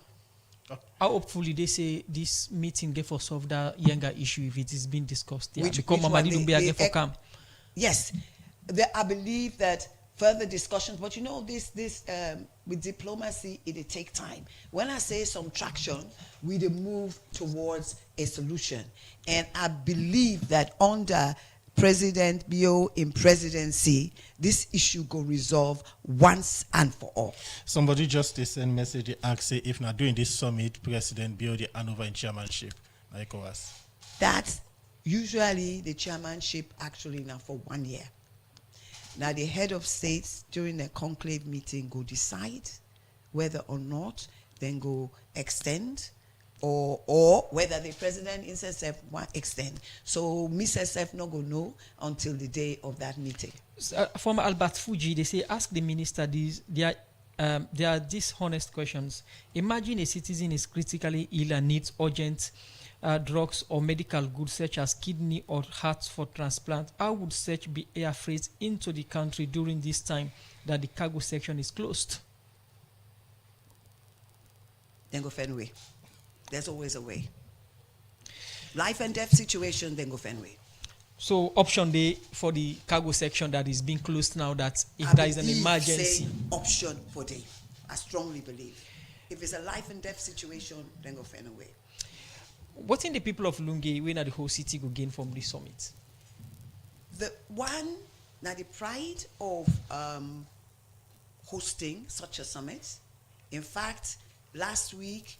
How hopefully they say this meeting get for solve that Yenga issue if it is being discussed? Yeah, yes, I believe that further discussions, but you know this with diplomacy it take time. When I say some traction, we move towards a solution, and I believe that under President Bio in presidency, this issue go resolve once and for all. Somebody just sent message asking if not doing this summit, President Bio the handover in chairmanship, ECOWAS. That usually the chairmanship actually now for 1 year. Now the head of states during the conclave meeting go decide whether or not then go extend, or whether the president himself want extend. So Mr. no go know until the day of that meeting. Former Albert Fuji, they say ask the minister these. There are dishonest questions. Imagine a citizen is critically ill and needs urgent drugs or medical goods such as kidney or heart for transplant. How would such be air freight into the country during this time that the cargo section is closed? Then go find a way. There's always a way. Life and death situation, then go find a way. So option day for the cargo section that is being closed now, that if there is an emergency. Option for day. I strongly believe. If it's a life and death situation, then go find a way. What in the people of Lungi, when the whole city go gain from this summit? The pride of hosting such a summit. In fact, last week,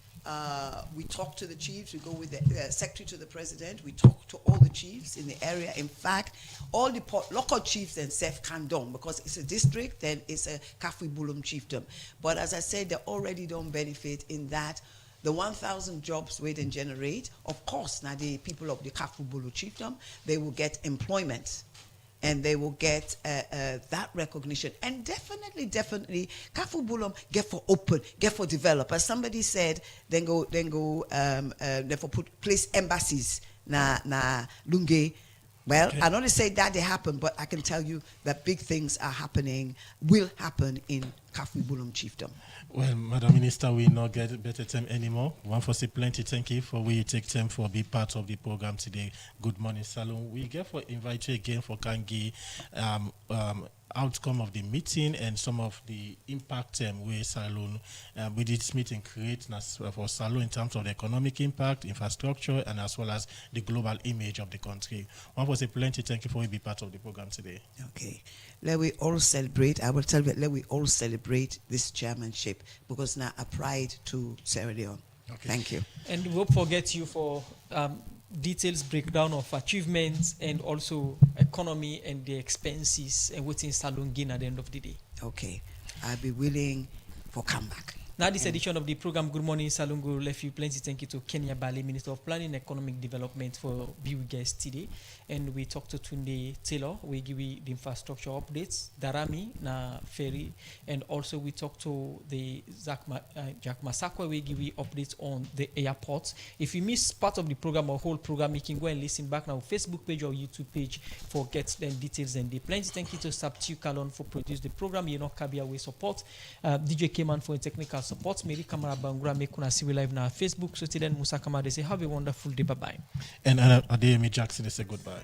we talked to the chiefs, we go with the secretary to the president, we talk to all the chiefs in the area. In fact, all the local chiefs themselves can't do, because it's a district, then it's a Kafui Bulum chiefdom. But as I said, they already don't benefit in that the 1,000 jobs we then generate, of course, now the people of the Kafubulu chiefdom, they will get employment. And they will get that recognition. And definitely, Kafubulum get for open, get for develop. As somebody said, then go, therefore place embassies na Lunge. Well, I don't want to say that they happen, but I can tell you that big things are happening, will happen in Kafubulum chiefdom. Well, Madam Minister, we not get better time anymore. One for say plenty. Thank you for we take time for be part of the program today. Good morning, Salon. We get for invite you again for Kangi outcome of the meeting and some of the impact where Salon with this meeting create for Salon in terms of the economic impact, infrastructure, and as well as the global image of the country. One for say plenty. Thank you for we be part of the program today. Okay. Let we all celebrate. I will tell you, let we all celebrate this chairmanship because now a pride to Sierra Leone. Okay. Thank you. And we won't forget you for details breakdown of achievements and also economy and the expenses and what's in Salon gain at the end of the day. Okay. I'll be willing for comeback. Now, this edition of the program, Good Morning Salungo, left you plenty. Thank you to Kenya Bali, Minister of Planning and Economic Development, for being with us today. And we talked to Tunde Taylor. We give you the infrastructure updates, Darami, na ferry, and also we talked to the Jack Masakwa. We give you updates on the airports. If you miss part of the program or whole program, you can go and listen back now Facebook page or YouTube page for get them details and the plenty. Thank you to Sabtu Kalon for producing the program. You know, Kabia we support DJ Keman for technical support. Mary Kamara Bangura make kuna see we live now Facebook. So till then, Musa Kamade say have a wonderful day. Bye bye. And Adeyemi Jackson say goodbye.